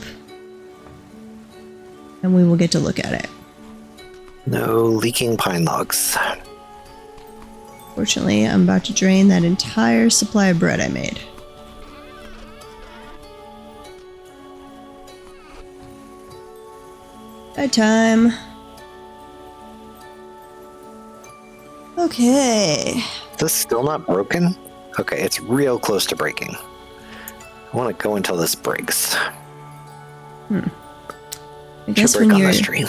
[SPEAKER 1] And we will get to look at it.
[SPEAKER 2] No leaking pine logs.
[SPEAKER 1] Fortunately, I'm about to drain that entire supply of bread I made. Bedtime. Okay.
[SPEAKER 2] Is this still not broken? Okay, it's real close to breaking. I want to go until this breaks.
[SPEAKER 1] I
[SPEAKER 2] Should
[SPEAKER 1] guess
[SPEAKER 2] break on this tree.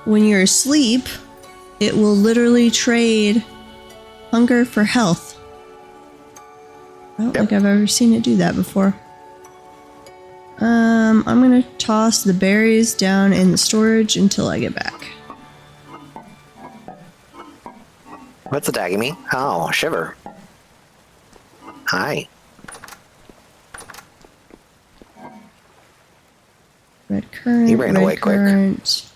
[SPEAKER 1] when you're asleep, it will literally trade hunger for health. I don't think I've ever seen it do that before. I'm gonna toss the berries down in the storage until I get back.
[SPEAKER 2] What's attacking me? Oh, shiver. Hi.
[SPEAKER 1] Red currant,
[SPEAKER 2] You ran
[SPEAKER 1] red
[SPEAKER 2] away quick.
[SPEAKER 1] currant,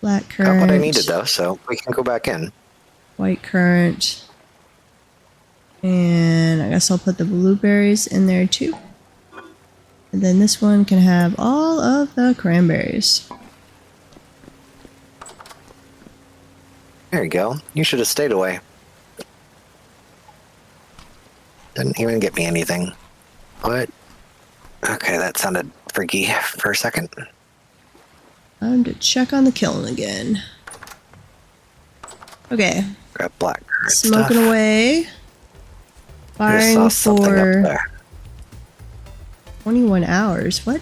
[SPEAKER 1] black currant.
[SPEAKER 2] Got what I needed though, so we can go back in.
[SPEAKER 1] White currant. And I guess I'll put the blueberries in there too. And then this one can have all of the cranberries.
[SPEAKER 2] There you go. You should have stayed away. Didn't even get me anything. What? Okay, that sounded freaky for a second.
[SPEAKER 1] Time to check on the kiln again. Okay,
[SPEAKER 2] Grab black currant
[SPEAKER 1] smoking
[SPEAKER 2] stuff.
[SPEAKER 1] away.
[SPEAKER 2] I just
[SPEAKER 1] Firing
[SPEAKER 2] saw something up
[SPEAKER 1] for
[SPEAKER 2] there.
[SPEAKER 1] 21 hours. What?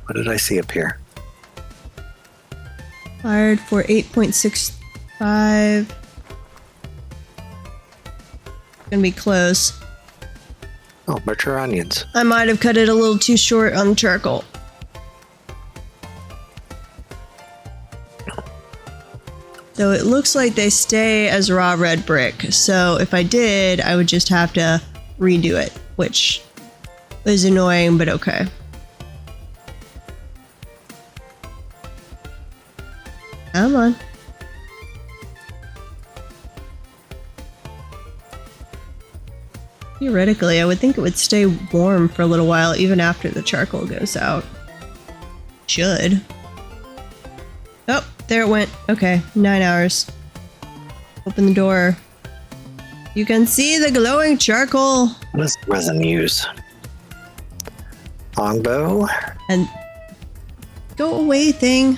[SPEAKER 2] What did I see up here?
[SPEAKER 1] Fired for 8.65. Gonna be close.
[SPEAKER 2] Oh, mature onions.
[SPEAKER 1] I might have cut it a little too short on charcoal. So it looks like they stay as raw red brick. So if I did, I would just have to redo it, which is annoying, but okay. Come on. Theoretically, I would think it would stay warm for a little while even after the charcoal goes out. Should. Oh, there it went. Okay, 9 hours. Open the door. You can see the glowing charcoal.
[SPEAKER 2] What does resin use? Longbow?
[SPEAKER 1] And go away thing.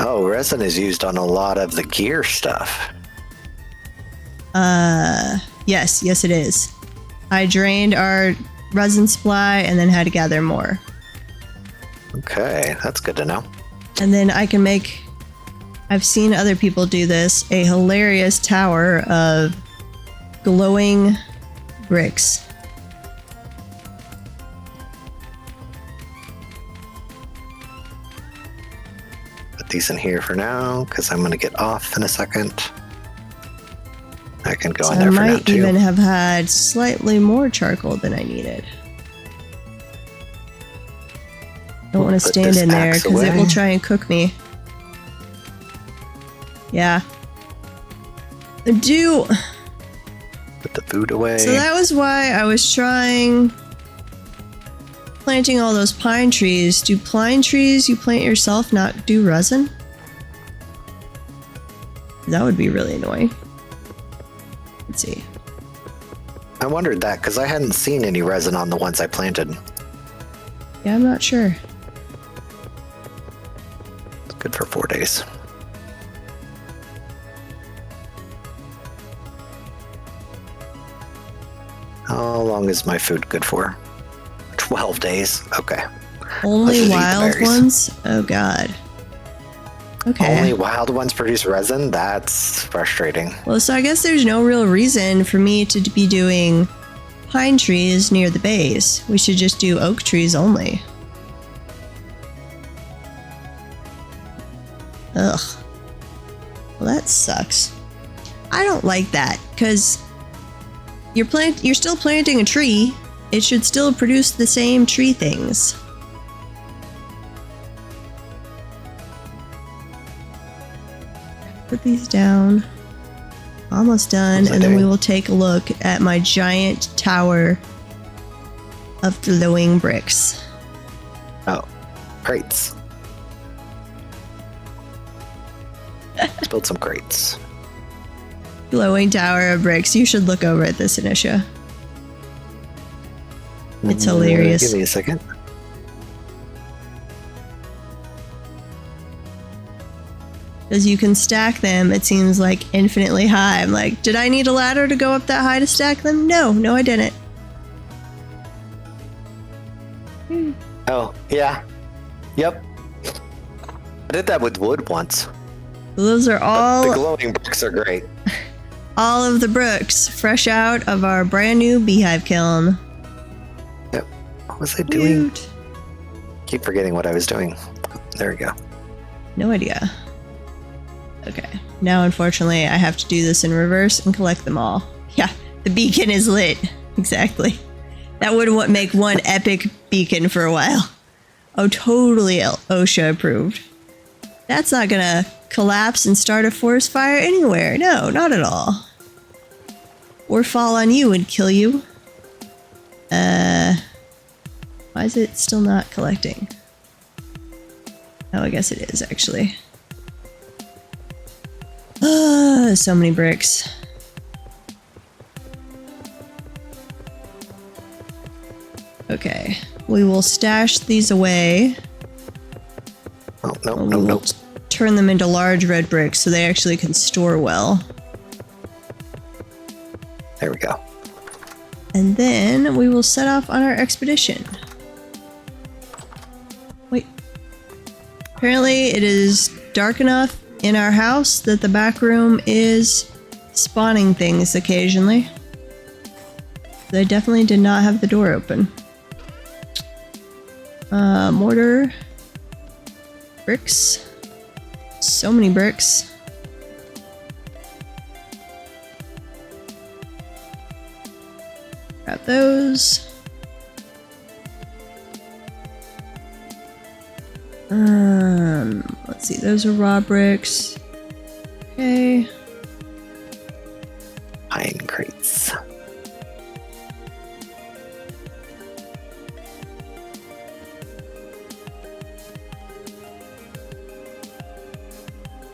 [SPEAKER 2] Oh, resin is used on a lot of the gear stuff.
[SPEAKER 1] Yes, it is. I drained our resin supply and then had to gather more.
[SPEAKER 2] Okay, that's good to know.
[SPEAKER 1] And then I can make, I've seen other people do this, a hilarious tower of glowing bricks.
[SPEAKER 2] Put these in here for now, because I'm going to get off in a second. I can go in there for now,
[SPEAKER 1] I might
[SPEAKER 2] too.
[SPEAKER 1] even have had slightly more charcoal than I needed. Don't want to
[SPEAKER 2] Put
[SPEAKER 1] stand
[SPEAKER 2] this
[SPEAKER 1] in there
[SPEAKER 2] axe
[SPEAKER 1] because it will
[SPEAKER 2] away.
[SPEAKER 1] try and cook me. Yeah. I do.
[SPEAKER 2] Put the food away.
[SPEAKER 1] So that was why I was trying planting all those pine trees. Do pine trees you plant yourself not do resin? That would be really annoying. Let's see.
[SPEAKER 2] I wondered that, because I hadn't seen any resin on the ones I planted.
[SPEAKER 1] Yeah, I'm not sure.
[SPEAKER 2] It's good for 4 days. How long is my food good for? 12 days. Okay.
[SPEAKER 1] Only
[SPEAKER 2] just eat the
[SPEAKER 1] wild
[SPEAKER 2] berries.
[SPEAKER 1] ones? Oh god. Okay.
[SPEAKER 2] Only wild ones produce resin? That's frustrating.
[SPEAKER 1] Well, so I guess there's no real reason for me to be doing pine trees near the base. We should just do oak trees only. Ugh. Well, that sucks. I don't like that, because you're still planting a tree. It should still produce the same tree things. Put these down. Almost done,
[SPEAKER 2] What's
[SPEAKER 1] and
[SPEAKER 2] that
[SPEAKER 1] then we
[SPEAKER 2] doing?
[SPEAKER 1] will take a look at my giant tower of glowing bricks.
[SPEAKER 2] Oh, crates. Let's build some crates.
[SPEAKER 1] Glowing tower of bricks. You should look over at this, Anisha. It's hilarious.
[SPEAKER 2] Give me a second.
[SPEAKER 1] As you can stack them, it seems like infinitely high. I'm like, did I need a ladder to go up that high to stack them? No, I didn't.
[SPEAKER 2] Oh, yeah. Yep. I did that with wood once.
[SPEAKER 1] Those are
[SPEAKER 2] The
[SPEAKER 1] all
[SPEAKER 2] glowing bricks are great.
[SPEAKER 1] of the bricks, fresh out of our brand new beehive kiln.
[SPEAKER 2] Yep. What was I doing?
[SPEAKER 1] Cute.
[SPEAKER 2] Keep forgetting what I was doing. There we go.
[SPEAKER 1] No idea. Okay. Now, unfortunately, I have to do this in reverse and collect them all. Yeah, the beacon is lit. Exactly. That would make one epic beacon for a while. Oh, totally OSHA approved. That's not gonna collapse and start a forest fire anywhere. No, not at all. Or fall on you and kill you. Why is it still not collecting? Oh, I guess it is, actually. So many bricks. Okay, we will stash these away.
[SPEAKER 2] Oh, no,
[SPEAKER 1] We
[SPEAKER 2] no,
[SPEAKER 1] will
[SPEAKER 2] no.
[SPEAKER 1] turn them into large red bricks so they actually can store well.
[SPEAKER 2] There we go.
[SPEAKER 1] And then we will set off on our expedition. Wait. Apparently it is dark enough in our house that the back room is spawning things occasionally. I definitely did not have the door open. Mortar. Bricks. So many bricks. Got those. Let's see, those are raw bricks. Okay.
[SPEAKER 2] Pine crates.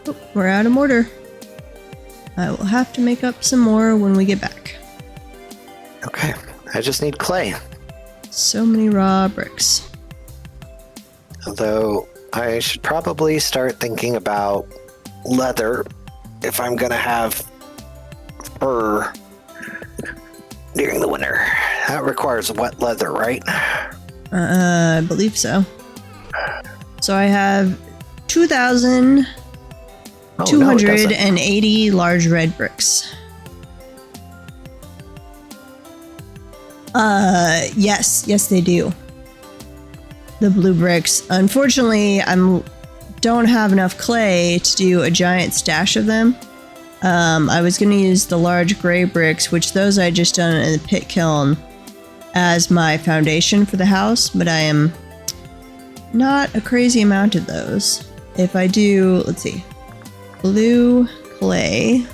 [SPEAKER 1] Oh, we're out of mortar. I will have to make up some more when we get back.
[SPEAKER 2] Okay, I just need clay.
[SPEAKER 1] So many raw bricks.
[SPEAKER 2] Although I should probably start thinking about leather if I'm gonna have fur during the winter. That requires wet leather, right?
[SPEAKER 1] I believe so. So I have 2,280 large red bricks. Yes, they do. The blue bricks. Unfortunately, don't have enough clay to do a giant stash of them. I was going to use the large gray bricks, which those I just done in the pit kiln, as my foundation for the house, but I am not a crazy amount of those. If I do, let's see, blue clay.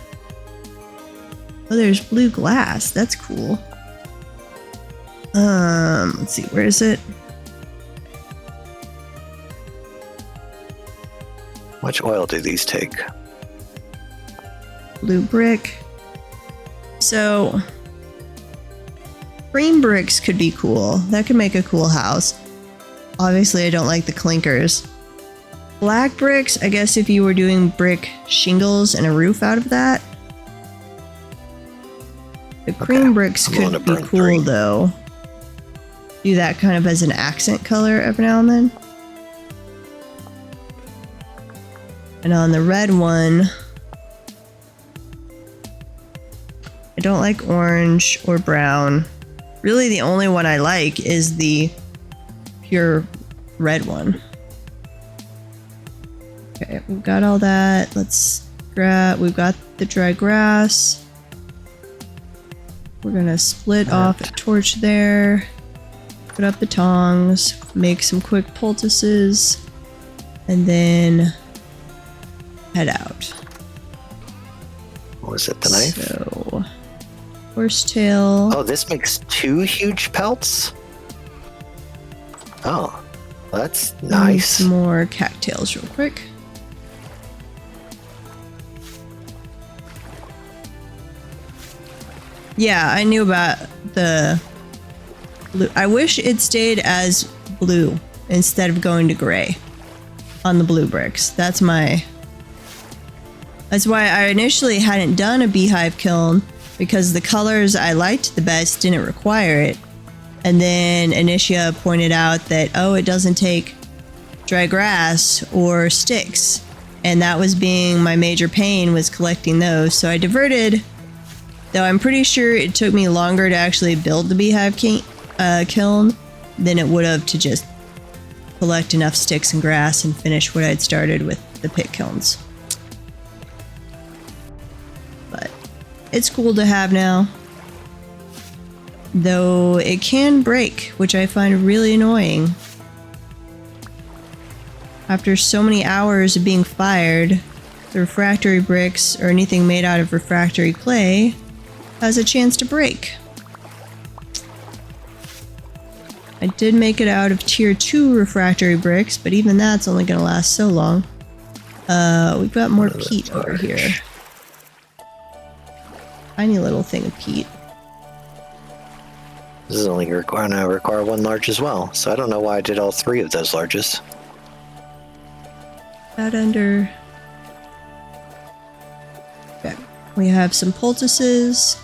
[SPEAKER 1] Oh, there's blue glass. That's cool. Let's see, where is it?
[SPEAKER 2] Much oil do these take?
[SPEAKER 1] Blue brick. So, cream bricks could be cool. That could make a cool house. Obviously, I don't like the clinkers. Black bricks, I guess if you were doing brick shingles and a roof out of that. The cream bricks could be cool though. Do that kind of as an accent color every now and then. And on the red one, I don't like orange or brown. Really, the only one I like is the pure red one. Okay, we've got all that. Let's grab, we've got the dry grass. We're gonna split off a torch there. Put up the tongs, make some quick poultices, and then head out.
[SPEAKER 2] What was it, the knife?
[SPEAKER 1] So, horsetail.
[SPEAKER 2] Oh, this makes 2 huge pelts? Oh, that's nice.
[SPEAKER 1] Some more cattails real quick. Yeah, I knew about the blue. I wish it stayed as blue instead of going to gray on the blue bricks. That's why I initially hadn't done a beehive kiln, because the colors I liked the best didn't require it. And then Initia pointed out that, oh, it doesn't take dry grass or sticks. And that was being my major pain, was collecting those. So I diverted, though I'm pretty sure it took me longer to actually build the beehive kiln than it would have to just collect enough sticks and grass and finish what I'd started with the pit kilns. But it's cool to have now. Though it can break, which I find really annoying. After so many hours of being fired, the refractory bricks, or anything made out of refractory clay, has a chance to break. I did make it out of tier 2 refractory bricks, but even that's only going to last so long. We've got more peat over here. Tiny little thing of peat.
[SPEAKER 2] This is only going to require 1 large as well, so I don't know why I did all 3 of those larges.
[SPEAKER 1] That under... Okay. We have some poultices.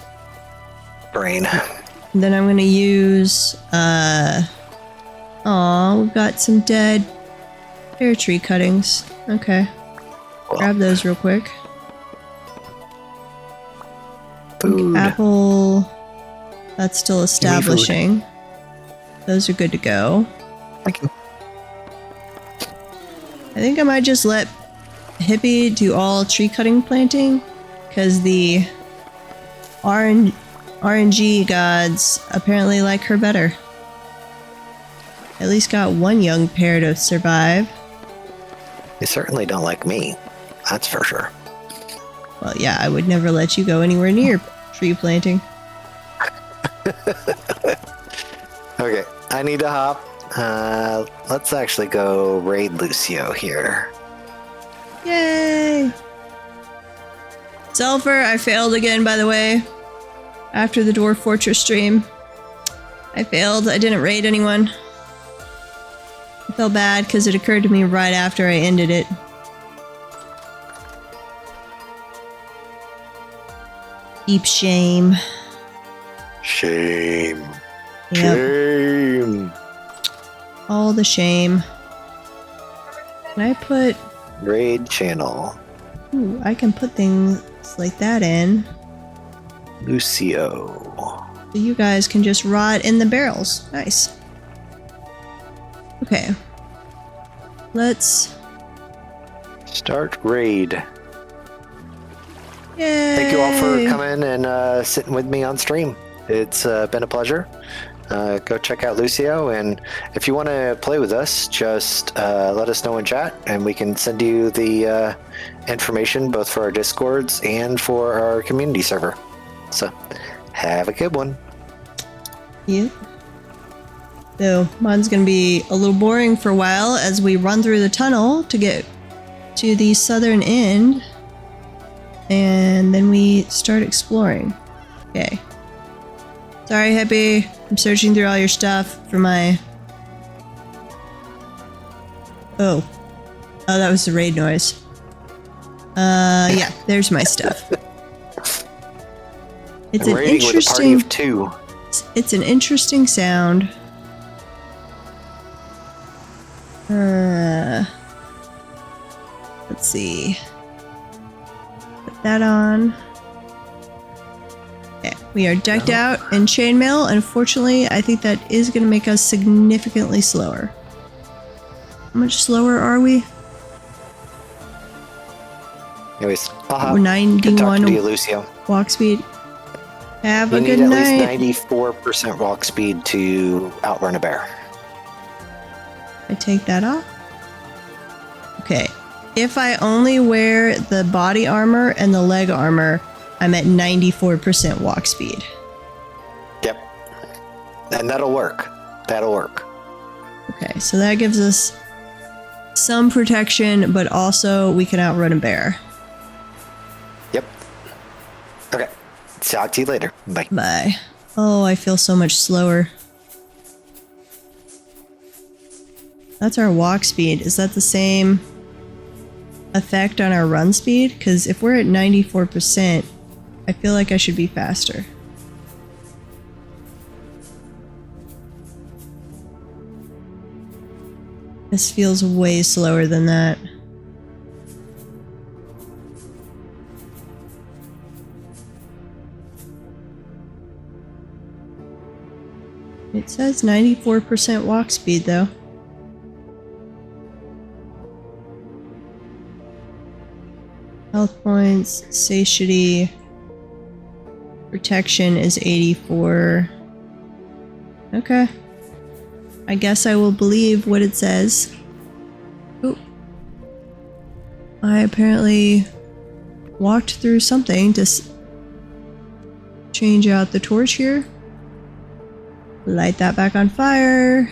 [SPEAKER 2] Brain.
[SPEAKER 1] And then I'm going to use... Aw, we've got some dead pear tree cuttings. Okay. grab those real quick.
[SPEAKER 2] Food.
[SPEAKER 1] Apple. That's still establishing. Those are good to go.
[SPEAKER 2] Thank you.
[SPEAKER 1] I think I might just let Hippie do all tree cutting planting, because the RNG gods apparently like her better. At least got one young pair to survive.
[SPEAKER 2] They certainly don't like me. That's for sure.
[SPEAKER 1] Well, yeah, I would never let you go anywhere near tree planting.
[SPEAKER 2] Okay, I need to hop. Let's actually go raid Lucio here.
[SPEAKER 1] Yay! Sulfur, I failed again, by the way. After the Dwarf Fortress stream. I failed. I didn't raid anyone. I felt bad because it occurred to me right after I ended it. Deep shame.
[SPEAKER 2] Shame.
[SPEAKER 1] Yep.
[SPEAKER 2] Shame.
[SPEAKER 1] All the shame. Can I put...
[SPEAKER 2] Raid channel.
[SPEAKER 1] Ooh, I can put things like that in.
[SPEAKER 2] Lucio.
[SPEAKER 1] So you guys can just rot in the barrels. Nice. Okay. Let's...
[SPEAKER 2] Start raid.
[SPEAKER 1] Yay!
[SPEAKER 2] Thank you all for coming and sitting with me on stream. It's been a pleasure. Go check out Lucio, and if you want to play with us, just let us know in chat, and we can send you the information both for our Discords and for our community server. So, have a good one.
[SPEAKER 1] Yeah. So, mine's gonna be a little boring for a while as we run through the tunnel to get to the southern end, and then we start exploring. Okay. Sorry, Hippie. I'm searching through all your stuff for my... Oh, that was the raid noise. Yeah, there's my stuff. It's an
[SPEAKER 2] Raiding with a party
[SPEAKER 1] interesting...
[SPEAKER 2] of two.
[SPEAKER 1] It's an interesting sound. Let's see. Put that on. Okay, we are decked out in chainmail. Unfortunately, I think that is going to make us significantly slower. How much slower are we?
[SPEAKER 2] Anyways,
[SPEAKER 1] We're
[SPEAKER 2] good talking
[SPEAKER 1] 91
[SPEAKER 2] to you, Lucio.
[SPEAKER 1] walk speed. Have
[SPEAKER 2] You
[SPEAKER 1] a
[SPEAKER 2] need
[SPEAKER 1] good
[SPEAKER 2] at
[SPEAKER 1] night.
[SPEAKER 2] least 94% walk speed to outrun a bear.
[SPEAKER 1] I take that off. Okay. If I only wear the body armor and the leg armor, I'm at 94% walk speed.
[SPEAKER 2] Yep. And that'll work. That'll work.
[SPEAKER 1] Okay, so that gives us some protection, but also we can outrun a bear.
[SPEAKER 2] Yep. Okay. Talk to you later. Bye.
[SPEAKER 1] Bye. Oh, I feel so much slower. That's our walk speed. Is that the same effect on our run speed? Because if we're at 94%, I feel like I should be faster. This feels way slower than that. It says 94% walk speed though. Health points, satiety, protection is 84. Okay. I guess I will believe what it says. Oh. I apparently walked through something to change out the torch here. Light that back on fire.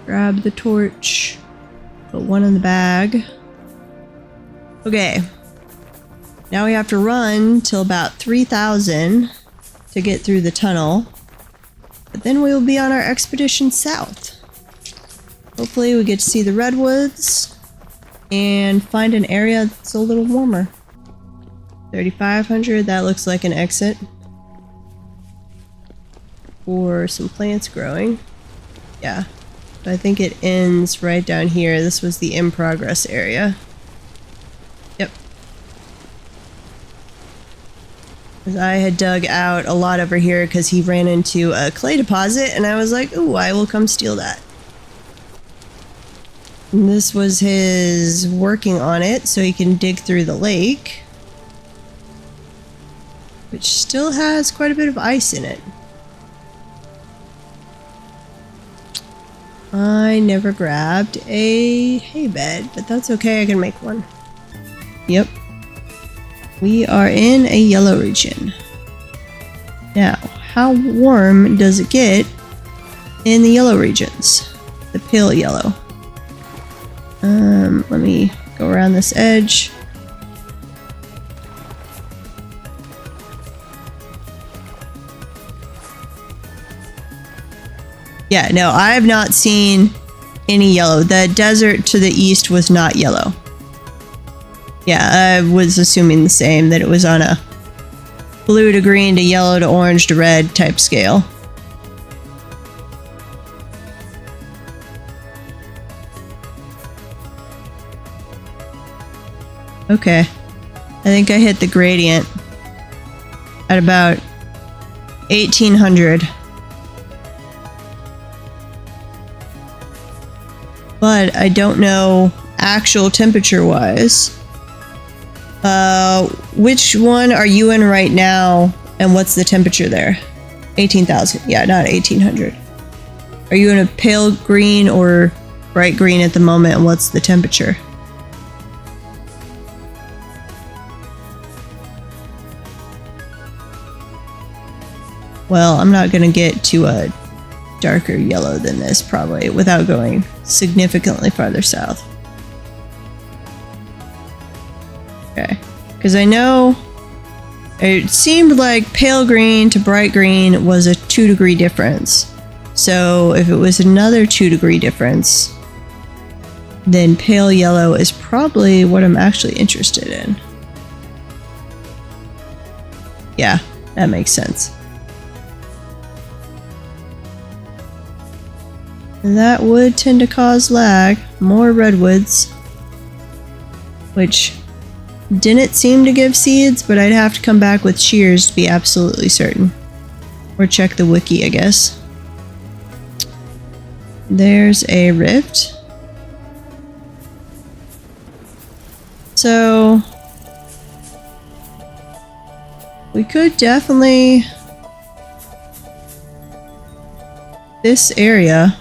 [SPEAKER 1] Grab the torch. Put one in the bag. Okay. Now we have to run till about 3,000 to get through the tunnel. But then we will be on our expedition south. Hopefully we get to see the redwoods and find an area that's a little warmer. 3,500, that looks like an exit. For some plants growing. Yeah. I think it ends right down here. This was the in progress area. Yep. 'Cause I had dug out a lot over here because he ran into a clay deposit, and I was like, ooh, I will come steal that. And this was his working on it so he can dig through the lake, which still has quite a bit of ice in it. I never grabbed a hay bed, but that's okay, I can make one. Yep. We are in a yellow region. Now, how warm does it get in the yellow regions? The pale yellow. Let me go around this edge. Yeah, no, I have not seen any yellow. The desert to the east was not yellow. Yeah, I was assuming the same, that it was on a blue to green to yellow to orange to red type scale. Okay, I think I hit the gradient at about 1800. But I don't know actual temperature wise. Which one are you in right now, and what's the temperature there? 18,000. Yeah, not 1800. Are you in a pale green or bright green at the moment, and what's the temperature? Well, I'm not going to get to a darker yellow than this probably without going significantly farther south. Okay, because I know it seemed like pale green to bright green was a 2-degree difference. So if it was another 2-degree difference, then pale yellow is probably what I'm actually interested in. Yeah, that makes sense. That would tend to cause lag. More redwoods, which didn't seem to give seeds, but I'd have to come back with shears to be absolutely certain. Or check the wiki, I guess. There's a rift. So we could definitely... this area...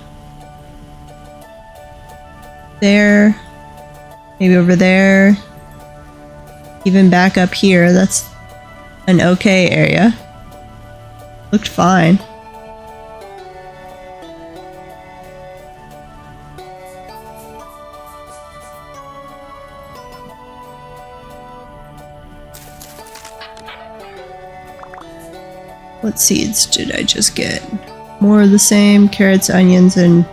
[SPEAKER 1] there, maybe over there, even back up here. That's an okay area. Looked fine. What seeds did I just get? More of the same, carrots, onions, and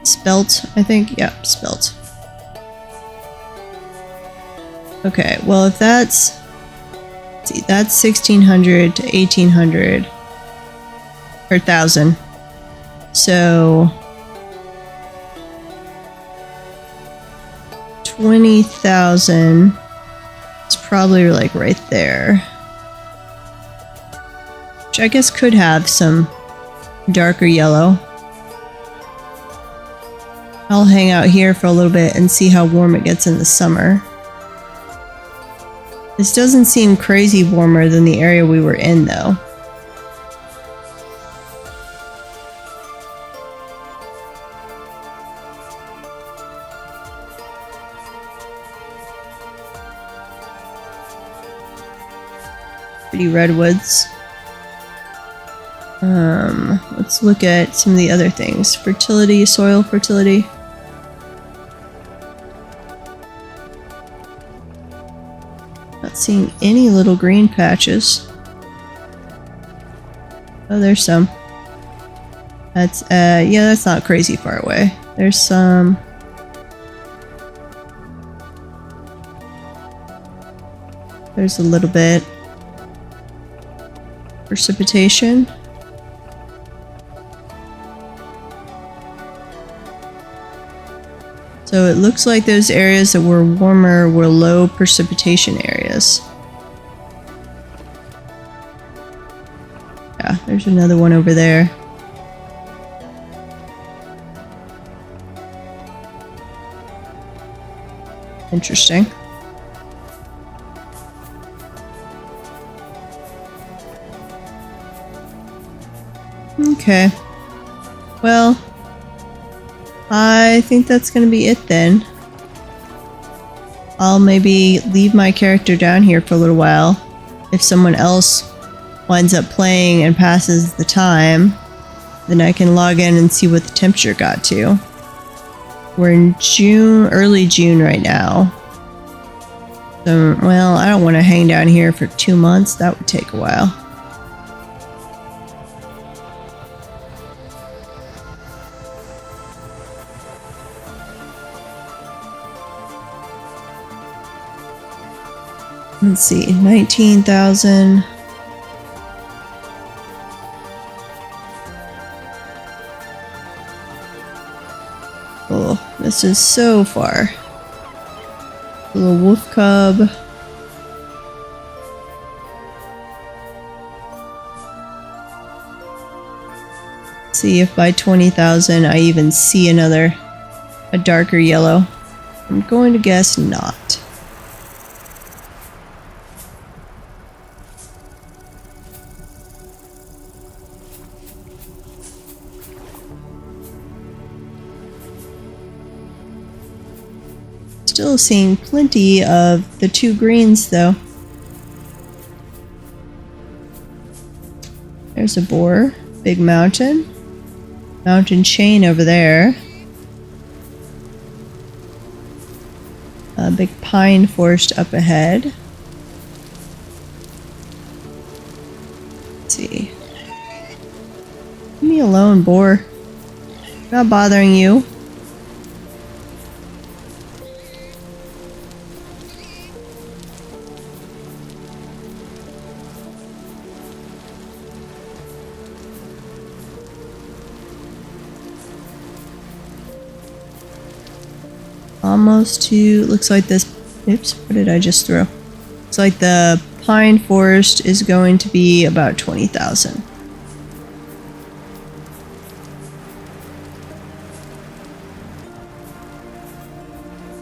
[SPEAKER 1] spelt, I think. Yeah, spelt. Okay, well if that's... let's see, that's 1600 to 1800. Or 1000. So... 20,000 is probably like right there. Which I guess could have some darker yellow. I'll hang out here for a little bit and see how warm it gets in the summer. This doesn't seem crazy warmer than the area we were in, though. Pretty redwoods. Let's look at some of the other things. Fertility, soil fertility. Not seeing any little green patches. Oh, there's some. That's, yeah, that's not crazy far away. There's some. There's a little bit. Precipitation. So it looks like those areas that were warmer were low precipitation areas. Yeah, there's another one over there. Interesting. Okay. Well, I think that's going to be it then. I'll maybe leave my character down here for a little while. If someone else winds up playing and passes the time, then I can log in and see what the temperature got to. We're in June, early June right now. So, well, I don't want to hang down here for 2 months. That would take a while. Let's see, 19,000. Oh, this is so far. A little wolf cub. See if by 20,000 I even see a darker yellow. I'm going to guess not. Still seeing plenty of the 2 greens though. There's a boar, big mountain chain over there. A big pine forest up ahead. Let's see. Leave me alone, boar. I'm not bothering you. Almost to, looks like this, oops, what did I just throw? Looks like the pine forest is going to be about 20,000.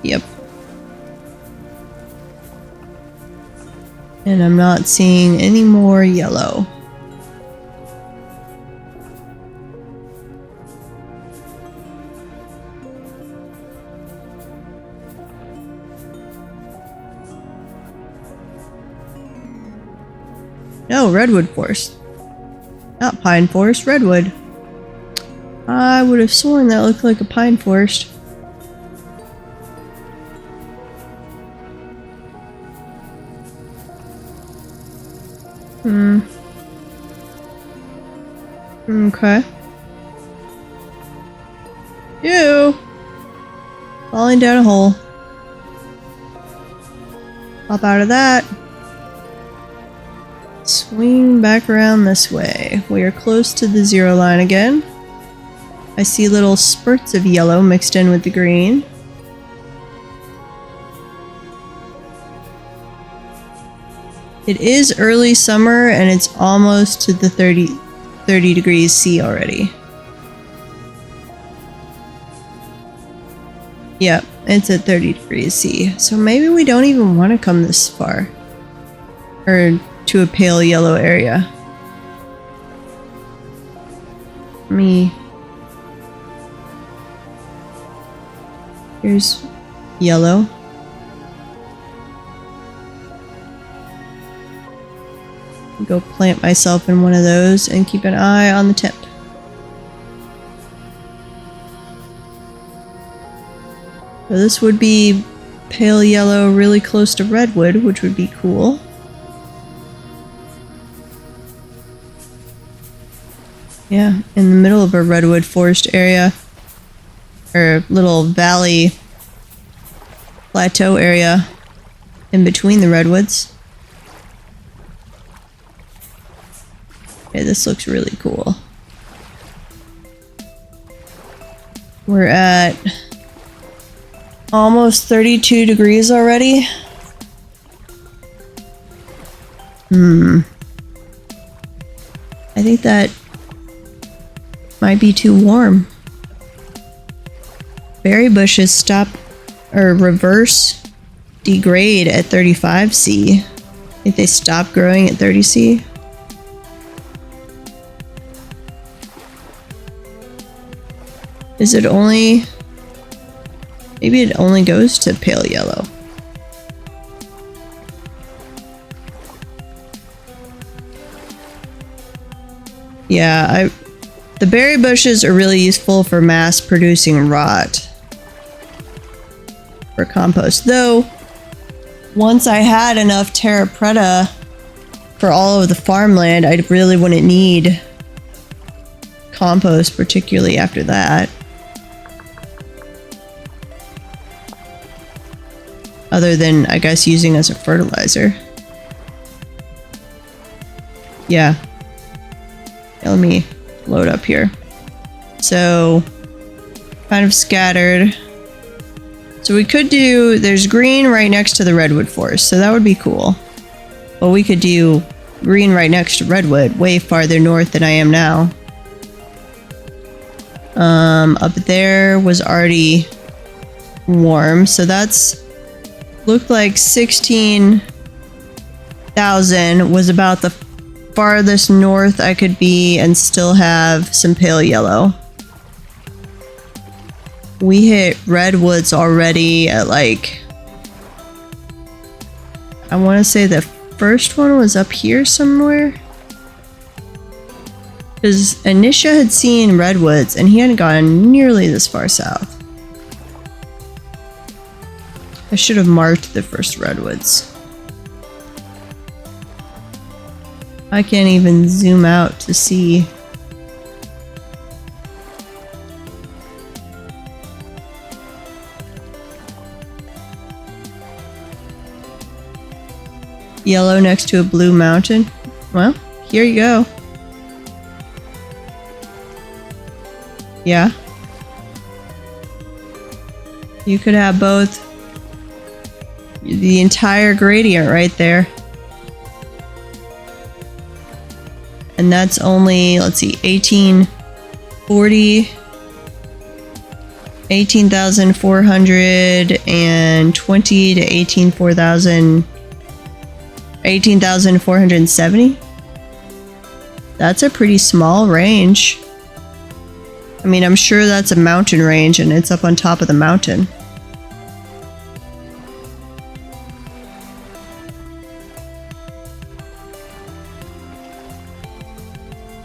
[SPEAKER 1] Yep. And I'm not seeing any more yellow. No, redwood forest. Not pine forest, redwood. I would have sworn that looked like a pine forest. Okay. You! Falling down a hole. Pop out of that. Swing back around this way. We are close to the 0 line again. I see little spurts of yellow mixed in with the green. It is early summer and it's almost to the 30 degrees C already. Yep, it's at 30 degrees C. So maybe we don't even want to come this far. Or to a pale yellow area. Here's yellow. Go plant myself in one of those and keep an eye on the temp. So this would be pale yellow really close to redwood, which would be cool. Yeah, in the middle of a redwood forest area, or little valley plateau area in between the redwoods. Okay, this looks really cool. We're at Almost 32 degrees already. I think that might be too warm. Berry bushes stop or reverse degrade at 35°C. I think they stop growing at 30°C. Is it only... Maybe it only goes to pale yellow. Yeah, the berry bushes are really useful for mass producing rot for compost. Though, once I had enough terra preta for all of the farmland, I really wouldn't need compost, particularly after that. Other than, I guess, using as a fertilizer. Yeah. Let me load up here. So, kind of scattered. So we could do, there's green right next to the redwood forest, so that would be cool. But we could do green right next to redwood, way farther north than I am now. Up there was already warm, so that's looked like 16,000 was about the farthest north I could be and still have some pale yellow. We hit redwoods already at like, I want to say the first one was up here somewhere. Because Anisha had seen redwoods and he hadn't gone nearly this far south. I should have marked the first redwoods. I can't even zoom out to see. Yellow next to a blue mountain. Well, here you go. Yeah. You could have both. The entire gradient right there. And that's only, let's see, 1840, 18,420 to 18,470. That's a pretty small range. I mean, I'm sure that's a mountain range and it's up on top of the mountain.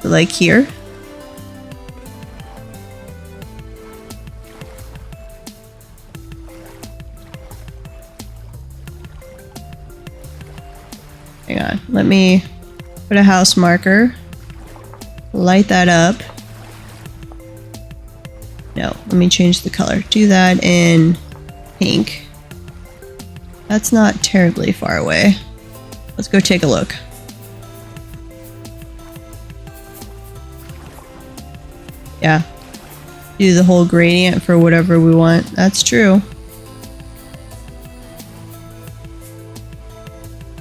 [SPEAKER 1] Like here. Hang on, let me put a house marker, light that up. No, let me change the color. Do that in pink. That's not terribly far away. Let's go take a look. Yeah. Do the whole gradient for whatever we want. That's true.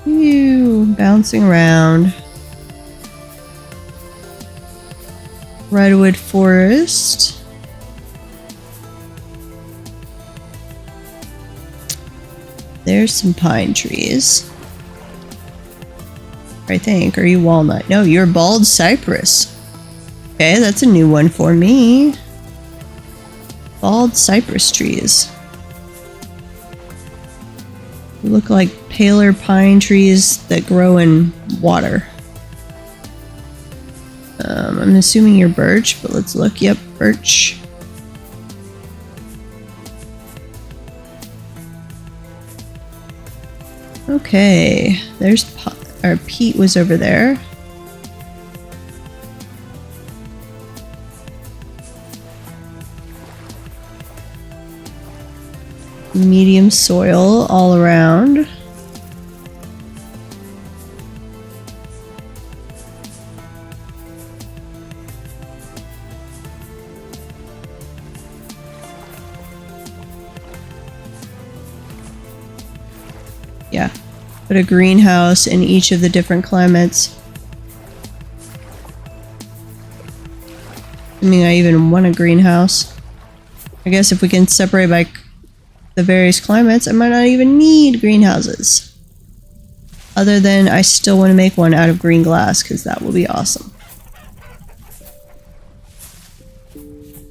[SPEAKER 1] Ew, bouncing around. Redwood forest. There's some pine trees. I think. Are you walnut? No, you're bald cypress. Okay, that's a new one for me. Bald cypress trees. Look like paler pine trees that grow in water. I'm assuming you're birch, but let's look. Yep, birch. Okay, there's our peat was over there. Medium soil all around. Yeah. Put a greenhouse in each of the different climates. I mean, I even want a greenhouse. I guess if we can separate by the various climates, I might not even need greenhouses. Other than I still want to make one out of green glass, because that will be awesome.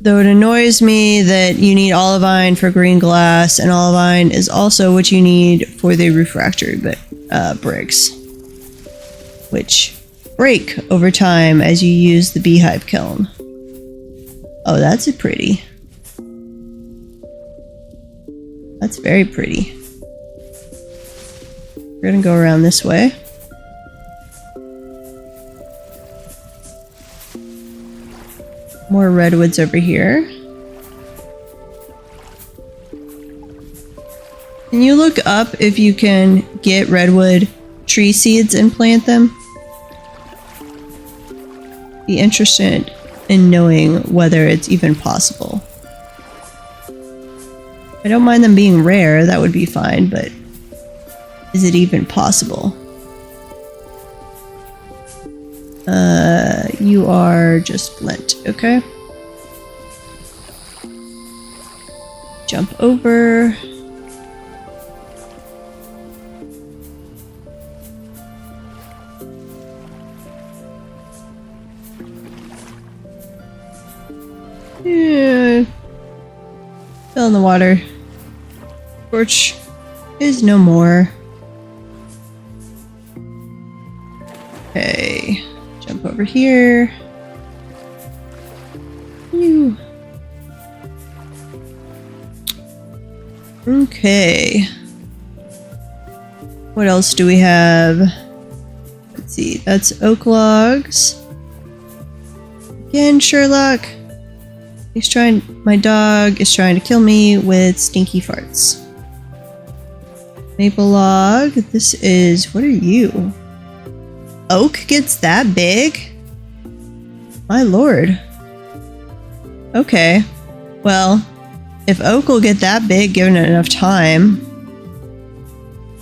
[SPEAKER 1] Though it annoys me that you need olivine for green glass, and olivine is also what you need for the refractory bricks, which break over time as you use the Beehive kiln. Oh, that's a pretty. That's very pretty. We're gonna go around this way. More redwoods over here. Can you look up if you can get redwood tree seeds and plant them? Be interested in knowing whether it's even possible. I don't mind them being rare, that would be fine, but is it even possible? You are just flint, okay? Jump over. Yeah. Fell in the water. Torch is no more. Okay. Jump over here. Ew. Okay. What else do we have? Let's see. That's oak logs. Again, Sherlock. My dog is trying to kill me with stinky farts. Maple log. This is, what are you? Oak gets that big? My lord. Okay. Well, if oak will get that big given it enough time,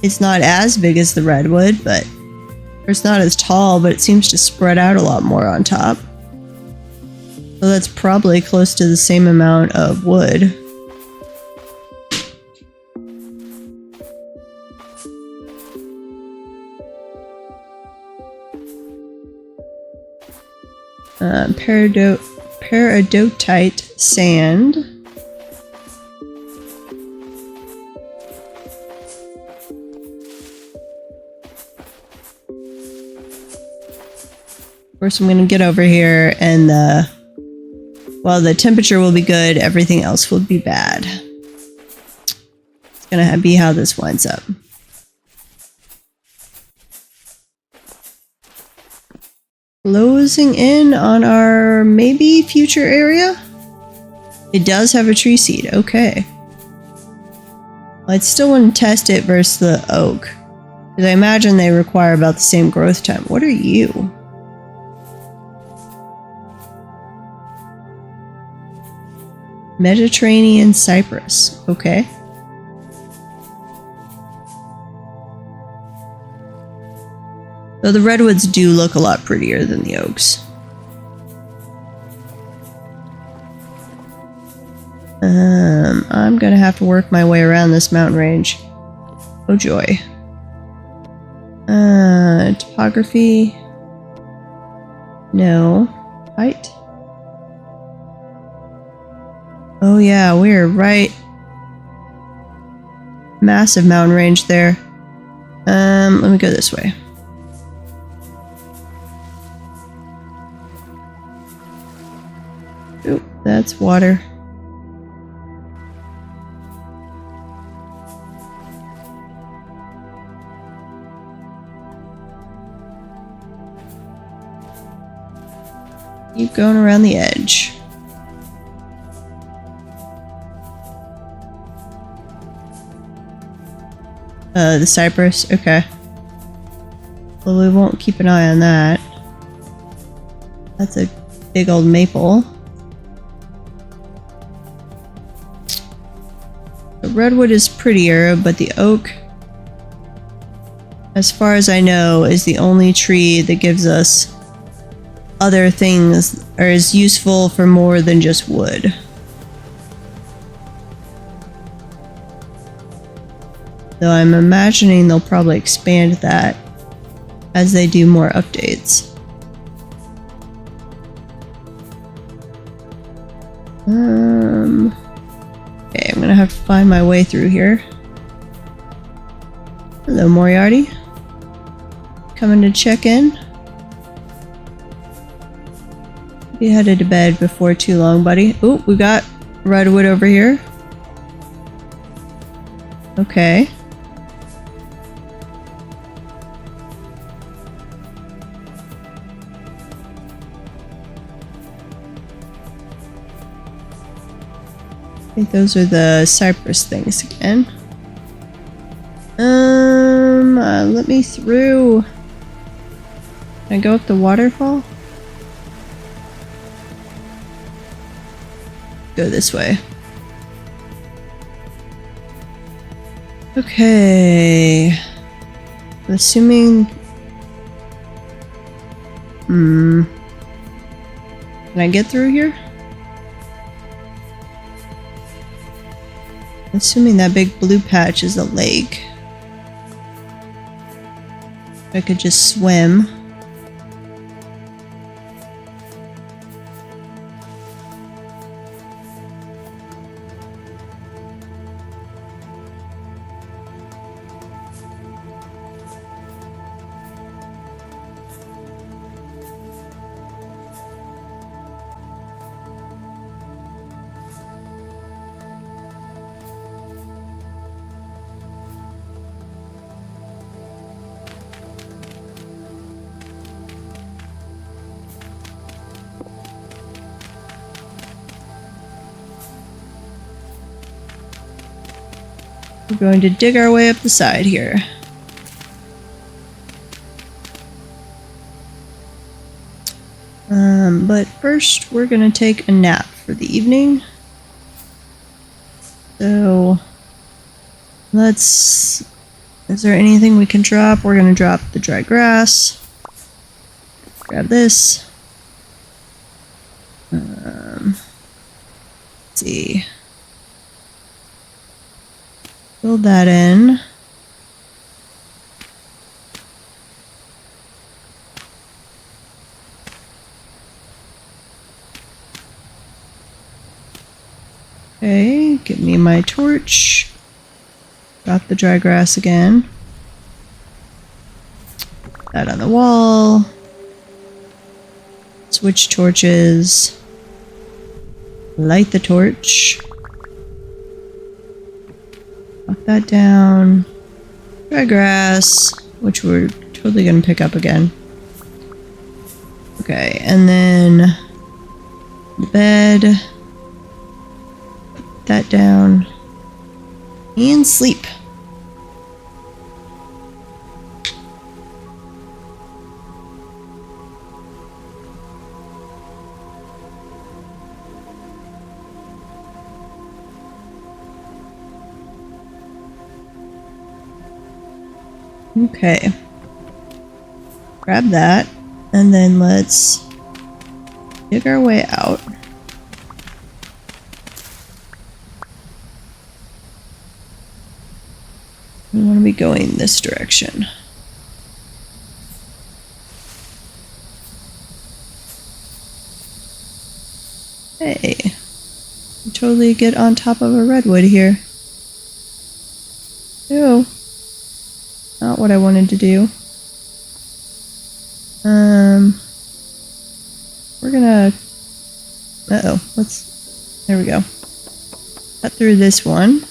[SPEAKER 1] it's not as big as the redwood, but or it's not as tall, but it seems to spread out a lot more on top. So that's probably close to the same amount of wood. Peridotite sand. Of course, I'm going to get over here and while the temperature will be good, everything else will be bad. It's going to be how this winds up. Closing in on our maybe future area. It does have a tree seed. Okay. Well, I'd still want to test it versus the oak, because I imagine they require about the same growth time. What are you? Mediterranean cypress. Okay. Though the redwoods do look a lot prettier than the oaks. I'm gonna have to work my way around this mountain range. Oh joy. Topography. No. Height. Oh yeah, we're right. Massive mountain range there. Let me go this way. Oop, that's water. Keep going around the edge. The cypress, okay. Well, we won't keep an eye on that. That's a big old maple. The redwood is prettier, but the oak as far as I know, is the only tree that gives us other things or is useful for more than just wood. Though I'm imagining they'll probably expand that as they do more updates. Okay, I'm gonna have to find my way through here. Hello, Moriarty. Coming to check in? You headed to bed before too long, buddy. Oh, we got redwood over here. Okay. I think those are the cypress things again. Let me through. Can I go up the waterfall? Go this way. Okay. I'm assuming... Can I get through here? Assuming that big blue patch is a lake. I could just swim. We're going to dig our way up the side here. But first we're gonna take a nap for the evening. So let's... Is there anything we can drop? We're gonna drop the dry grass. Grab this. Let's see. Fill that in. Okay, give me my torch. Drop the dry grass again. Put that on the wall. Switch torches. Light the torch. Knock that down. Dry grass, which we're totally gonna pick up again. Okay, and then the bed. Put that down. And sleep. Okay. Grab that, and then let's dig our way out. We want to be going this direction. Hey, we totally get on top of a redwood here. Ew. Not what I wanted to do. We're gonna... Uh-oh, let's... There we go. Cut through this one.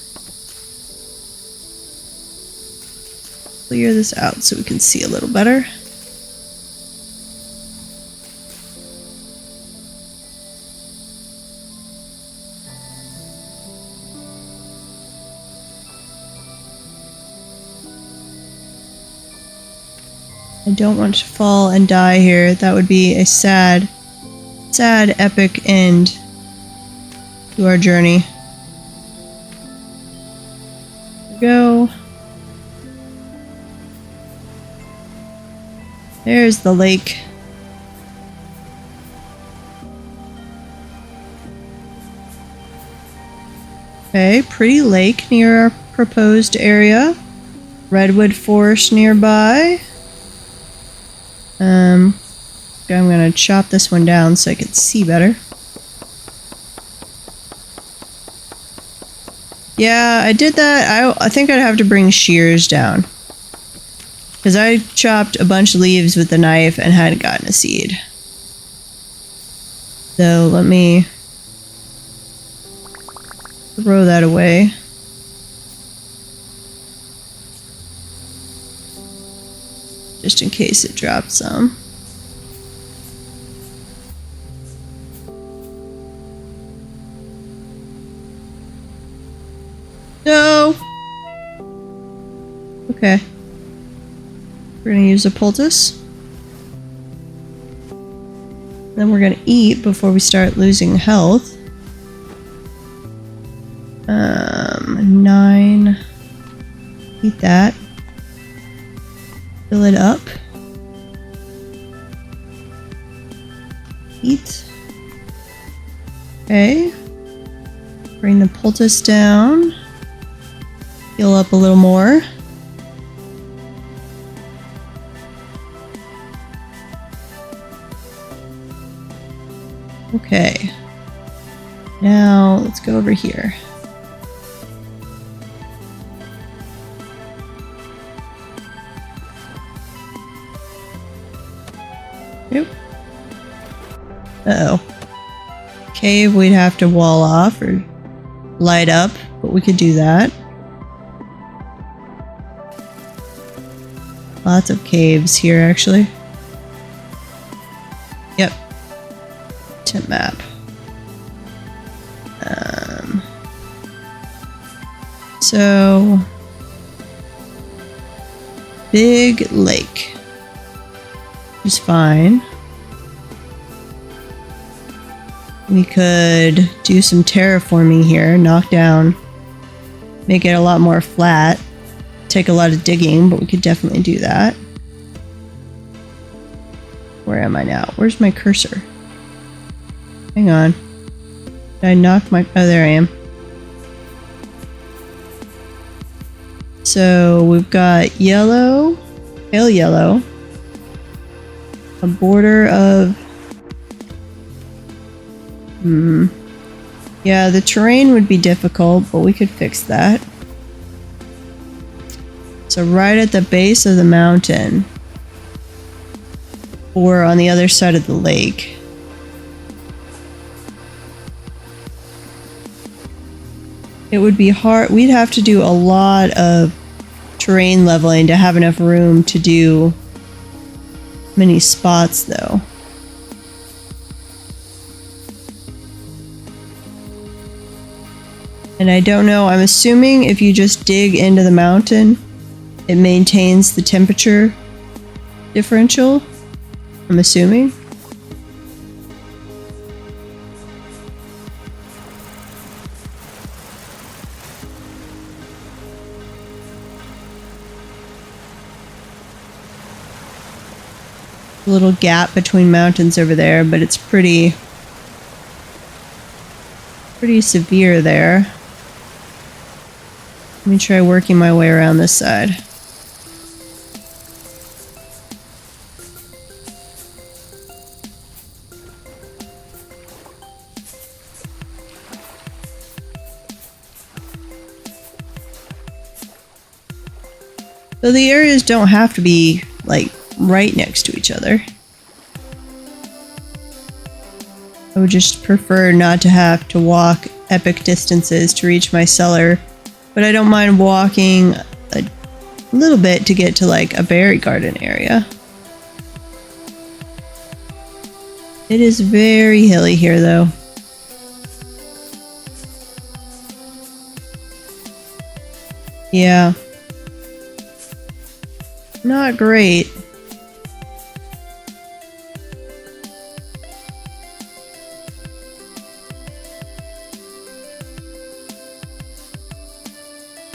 [SPEAKER 1] Clear this out so we can see a little better. I don't want to fall and die here. That would be a sad, sad, epic end to our journey. There we go. There's the lake. Okay, pretty lake near our proposed area. Redwood forest nearby. I'm gonna chop this one down so I can see better. Yeah, I did that. I think I'd have to bring shears down. Because I chopped a bunch of leaves with the knife and hadn't gotten a seed. So let me throw that away. Just in case it dropped some. No! Okay. We're gonna use a poultice. Then we're gonna eat before we start losing health. 9. Eat that. Fill it up. Eat. Okay. Bring the poultice down. Heal up a little more. Okay. Now let's go over here. Nope. Uh-oh. Cave we'd have to wall off or light up, but we could do that. Lots of caves here, actually. Yep. Tip map. So... Big lake. Is fine. We could do some terraforming here, knock down, make it a lot more flat. Take a lot of digging, but we could definitely do that. Where am I now? Where's my cursor? Hang on. Did I knock my... Oh, there I am. So we've got yellow, pale yellow, a border of... Yeah, the terrain would be difficult, but we could fix that. So right at the base of the mountain, or on the other side of the lake. It would be hard. We'd have to do a lot of terrain leveling to have enough room to do many spots, though. And I don't know, I'm assuming if you just dig into the mountain, it maintains the temperature differential. I'm assuming. A little gap between mountains over there, but it's pretty severe there. Let me try working my way around this side. So the areas don't have to be, like, right next to each other. I would just prefer not to have to walk epic distances to reach my cellar, but I don't mind walking a little bit to get to, like, a berry garden area. It is very hilly here, though. Yeah. Not great.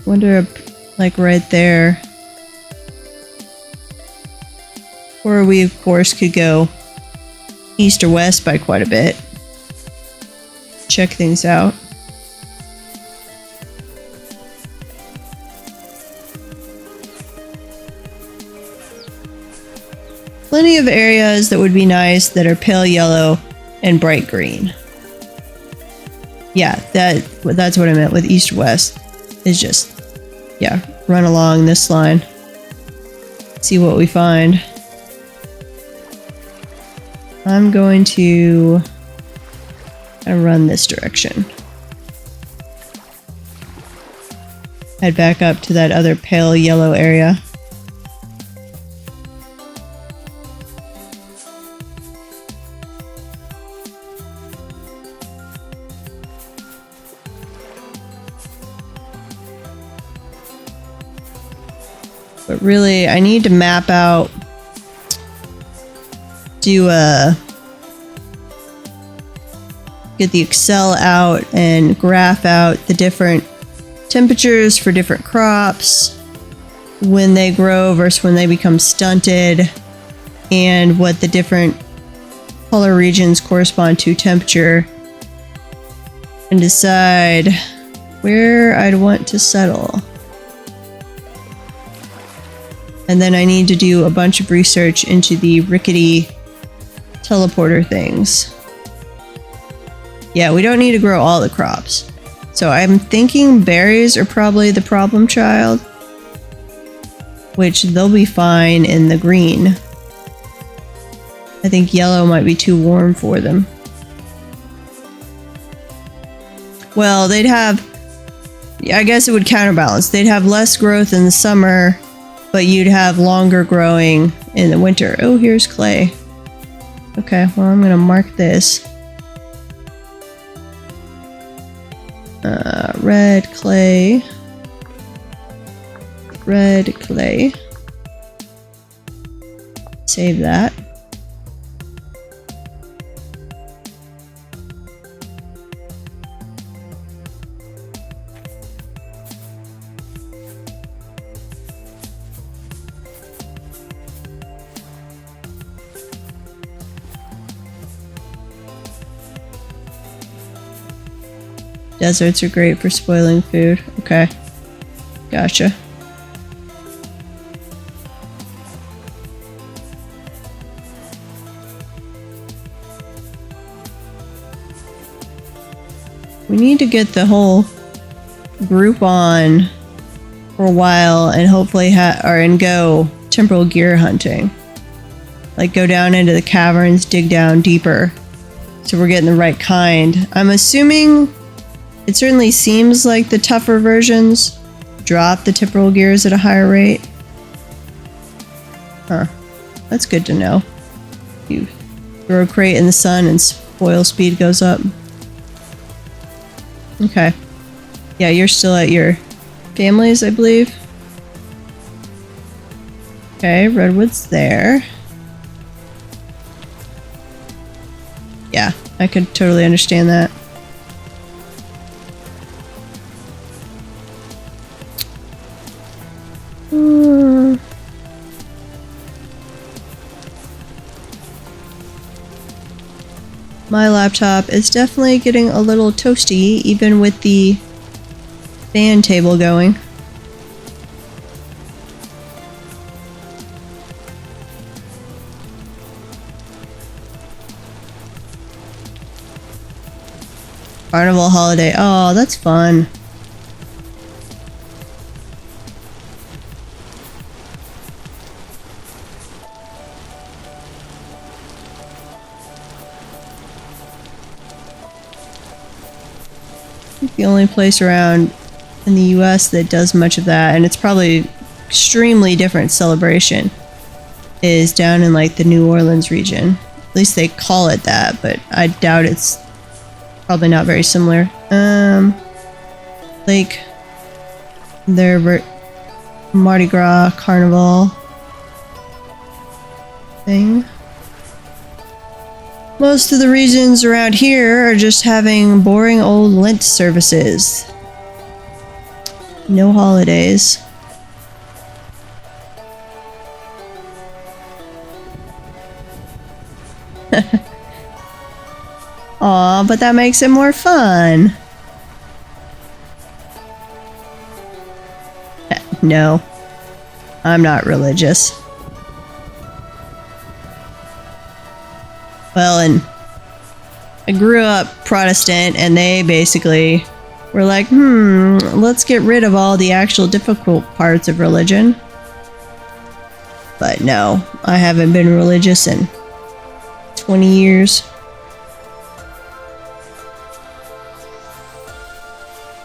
[SPEAKER 1] Wonder if, like, right there. Or or we of course could go east or west by quite a bit. Check things out. Plenty of areas that would be nice that are pale yellow and bright green. Yeah, that's what I meant with east or west. Is just, yeah, run along this line. See what we find. I'm going to run this direction. Head back up to that other pale yellow area. But really, I need to map out, get the Excel out and graph out the different temperatures for different crops, when they grow versus when they become stunted, and what the different color regions correspond to temperature, and decide where I'd want to settle. And then I need to do a bunch of research into the rickety teleporter things. Yeah, we don't need to grow all the crops. So I'm thinking berries are probably the problem child, which they'll be fine in the green. I think yellow might be too warm for them. Well, they'd have, I guess it would counterbalance. They'd have less growth in the summer, but you'd have longer growing in the winter. Oh, here's clay. Okay, well, I'm gonna mark this. Red clay. Red clay. Save that. Deserts are great for spoiling food. Okay. Gotcha. We need to get the whole group on for a while and hopefully and go temporal gear hunting. Like go down into the caverns, dig down deeper, so we're getting the right kind. I'm assuming it certainly seems like the tougher versions drop the temporal gears at a higher rate. Huh. That's good to know. You throw a crate in the sun and spoil speed goes up. Okay. Yeah, you're still at your family's, I believe. Okay, redwood's there. Yeah, I could totally understand that. My laptop is definitely getting a little toasty, even with the fan table going. Carnival holiday. Oh, that's fun. The only place around in the US that does much of that, and it's probably extremely different celebration, is down in like the New Orleans region. At least they call it that, but I doubt it's probably not very similar. Like their Mardi Gras carnival thing. Most of the regions around here are just having boring old Lent services. No holidays. Aw, but that makes it more fun. No, I'm not religious. Well, and I grew up Protestant, and they basically were like, let's get rid of all the actual difficult parts of religion. But no, I haven't been religious in 20 years.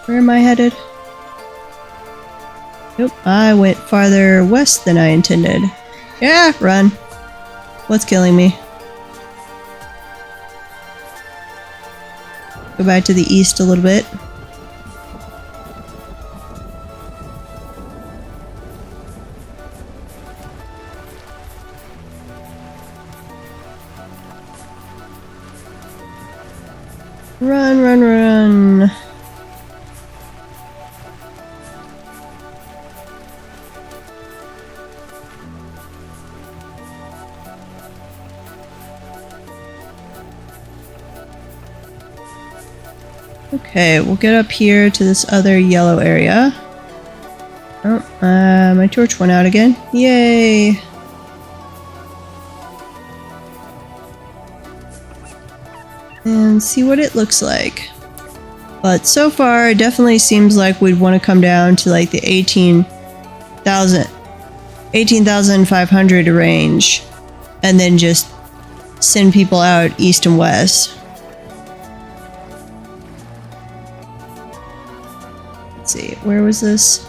[SPEAKER 1] Where am I headed? Nope, I went farther west than I intended. Yeah, run. What's killing me? Go back to the east a little bit. Run, run, run. Okay, we'll get up here to this other yellow area. Oh, my torch went out again. Yay! And see what it looks like. But so far, it definitely seems like we'd want to come down to like the 18,500 range. And then just send people out east and west. Let's see, where was this?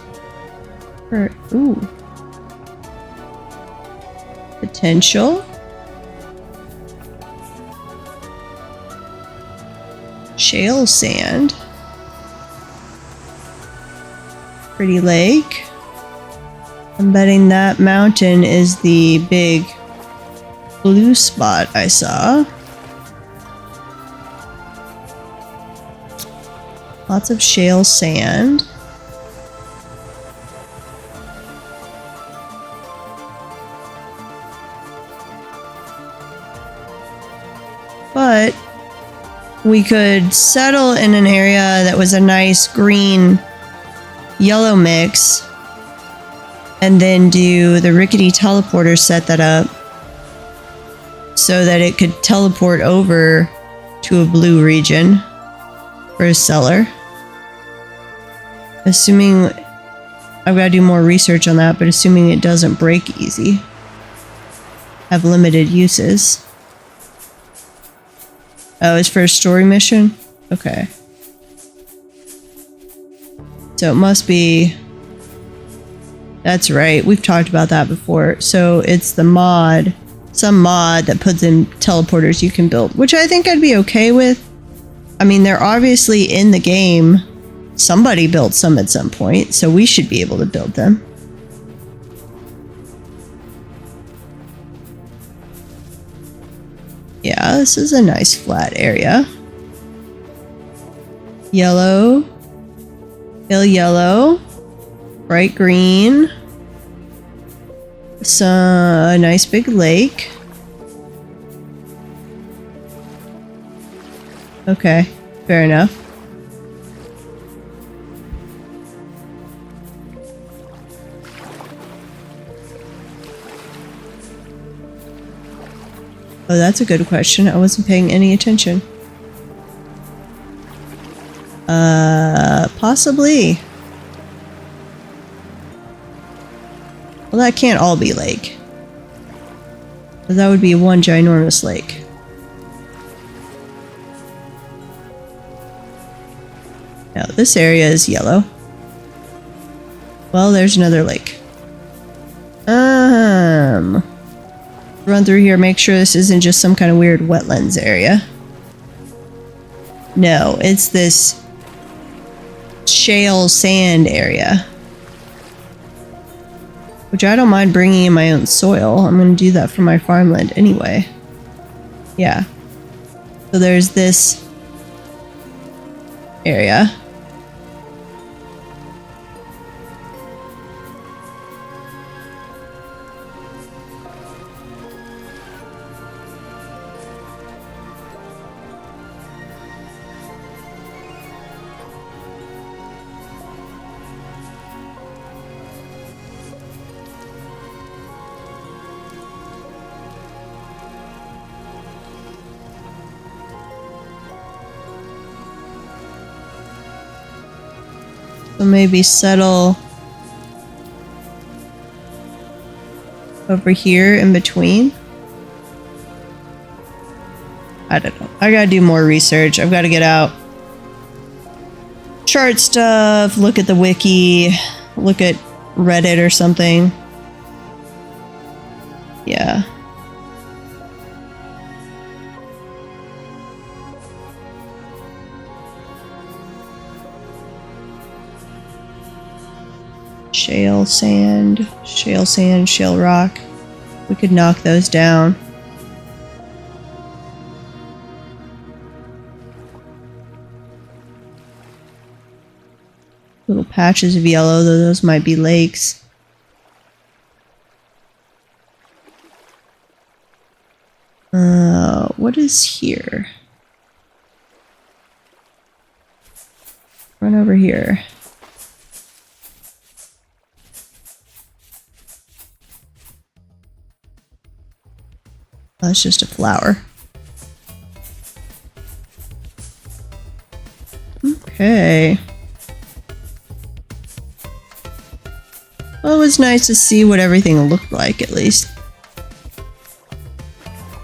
[SPEAKER 1] Ooh. Potential. Shale sand. Pretty lake. I'm betting that mountain is the big blue spot I saw. Lots of shale sand. But we could settle in an area that was a nice green yellow mix and then do the rickety teleporter, set that up so that it could teleport over to a blue region for a seller. Assuming I've got to do more research on that, but assuming it doesn't break easy. Have limited uses. Oh, it's for a story mission? Okay. So it must be... That's right, we've talked about that before. So it's the mod, some mod that puts in teleporters you can build, which I think I'd be okay with. I mean, they're obviously in the game. Somebody built some at some point, so we should be able to build them. Yeah, this is a nice flat area. Yellow. Pale yellow. Bright green. A nice big lake. Okay, fair enough. Oh, that's a good question. I wasn't paying any attention. Possibly. Well, that can't all be lake. But that would be one ginormous lake. Now, this area is yellow. Well, there's another lake. Run through here, make sure this isn't just some kind of weird wetlands area. No, it's this shale sand area. Which I don't mind bringing in my own soil. I'm going to do that for my farmland anyway. Yeah. So there's this area. So maybe settle over here in between. I don't know. I gotta do more research. I've got to get out, chart stuff, look at the wiki, look at Reddit or something. Yeah. Shale sand, shale rock. We could knock those down. Little patches of yellow, though those might be lakes. What is here? Run over here. That's just a flower. Okay. Well, it was nice to see what everything looked like, at least.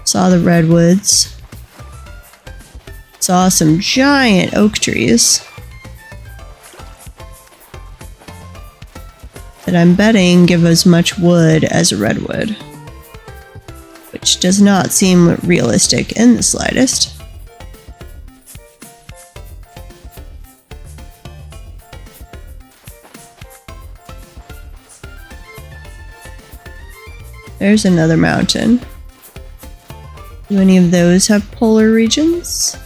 [SPEAKER 1] Saw the redwoods. Saw some giant oak trees. That I'm betting give as much wood as a redwood. Which does not seem realistic in the slightest. There's another mountain. Do any of those have polar regions?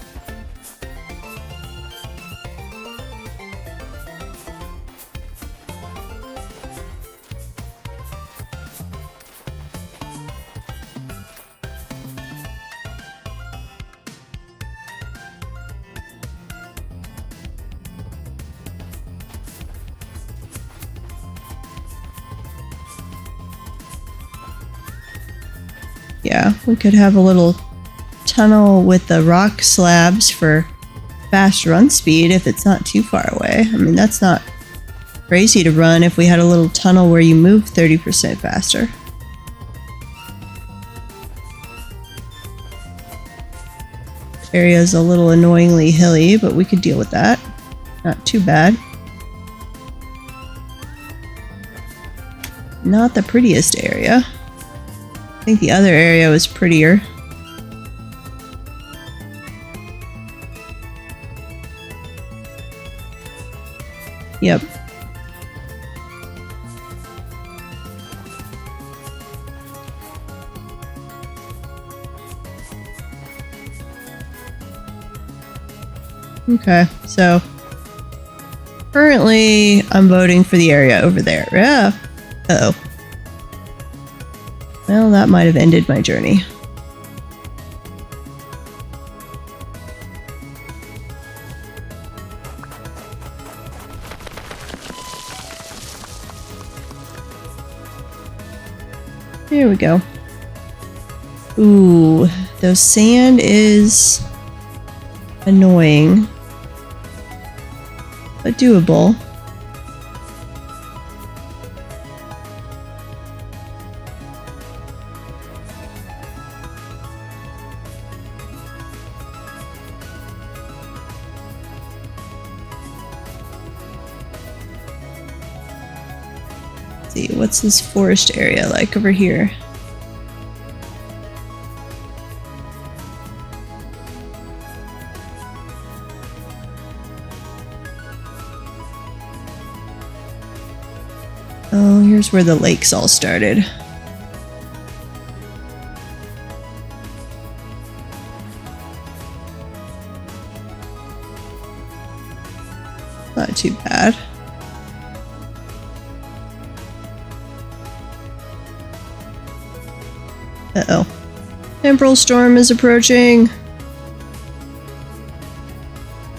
[SPEAKER 1] Yeah, we could have a little tunnel with the rock slabs for fast run speed if it's not too far away. I mean, that's not crazy to run if we had a little tunnel where you move 30% faster. Area's a little annoyingly hilly, but we could deal with that. Not too bad. Not the prettiest area. I think the other area was prettier. Yep. Okay, so currently I'm voting for the area over there. Yeah. Uh-oh. Well, that might have ended my journey. Here we go. Ooh, the sand is annoying, but doable. See, what's this forest area like over here? Oh, here's where the lakes all started. Not too bad. Uh-oh. Temporal storm is approaching.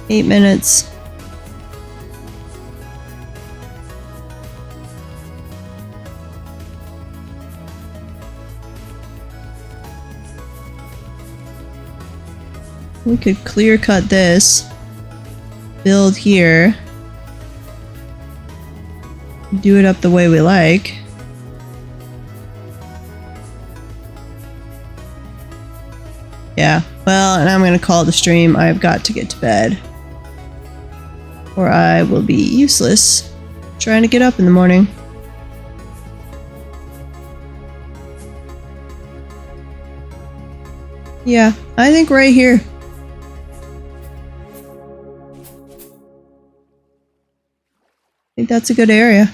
[SPEAKER 1] 8 minutes. We could clear cut this. Build here. do it up the way we like. Yeah, well, and I'm gonna call the stream. I've got to get to bed, or I will be useless trying to get up in the morning. Yeah, I think right here. I think that's a good area.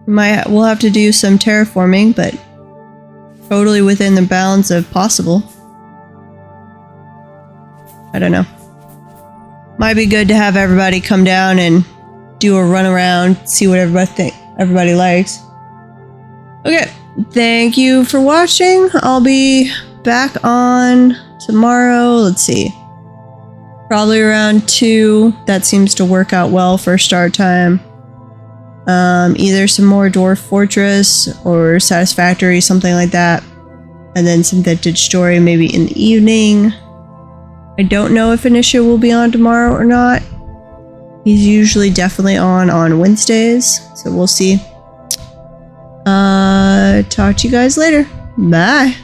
[SPEAKER 1] We'll have to do some terraforming, but totally within the bounds of possible. I don't know. Might be good to have everybody come down and do a run around, see what everybody likes. Okay, thank you for watching. I'll be back on tomorrow. Let's see. Probably around 2. That seems to work out well for start time. Either some more Dwarf Fortress or Satisfactory, something like that. And then some Vintage Story maybe in the evening. I don't know if Initia will be on tomorrow or not. He's usually definitely on Wednesdays, so we'll see. Talk to you guys later. Bye.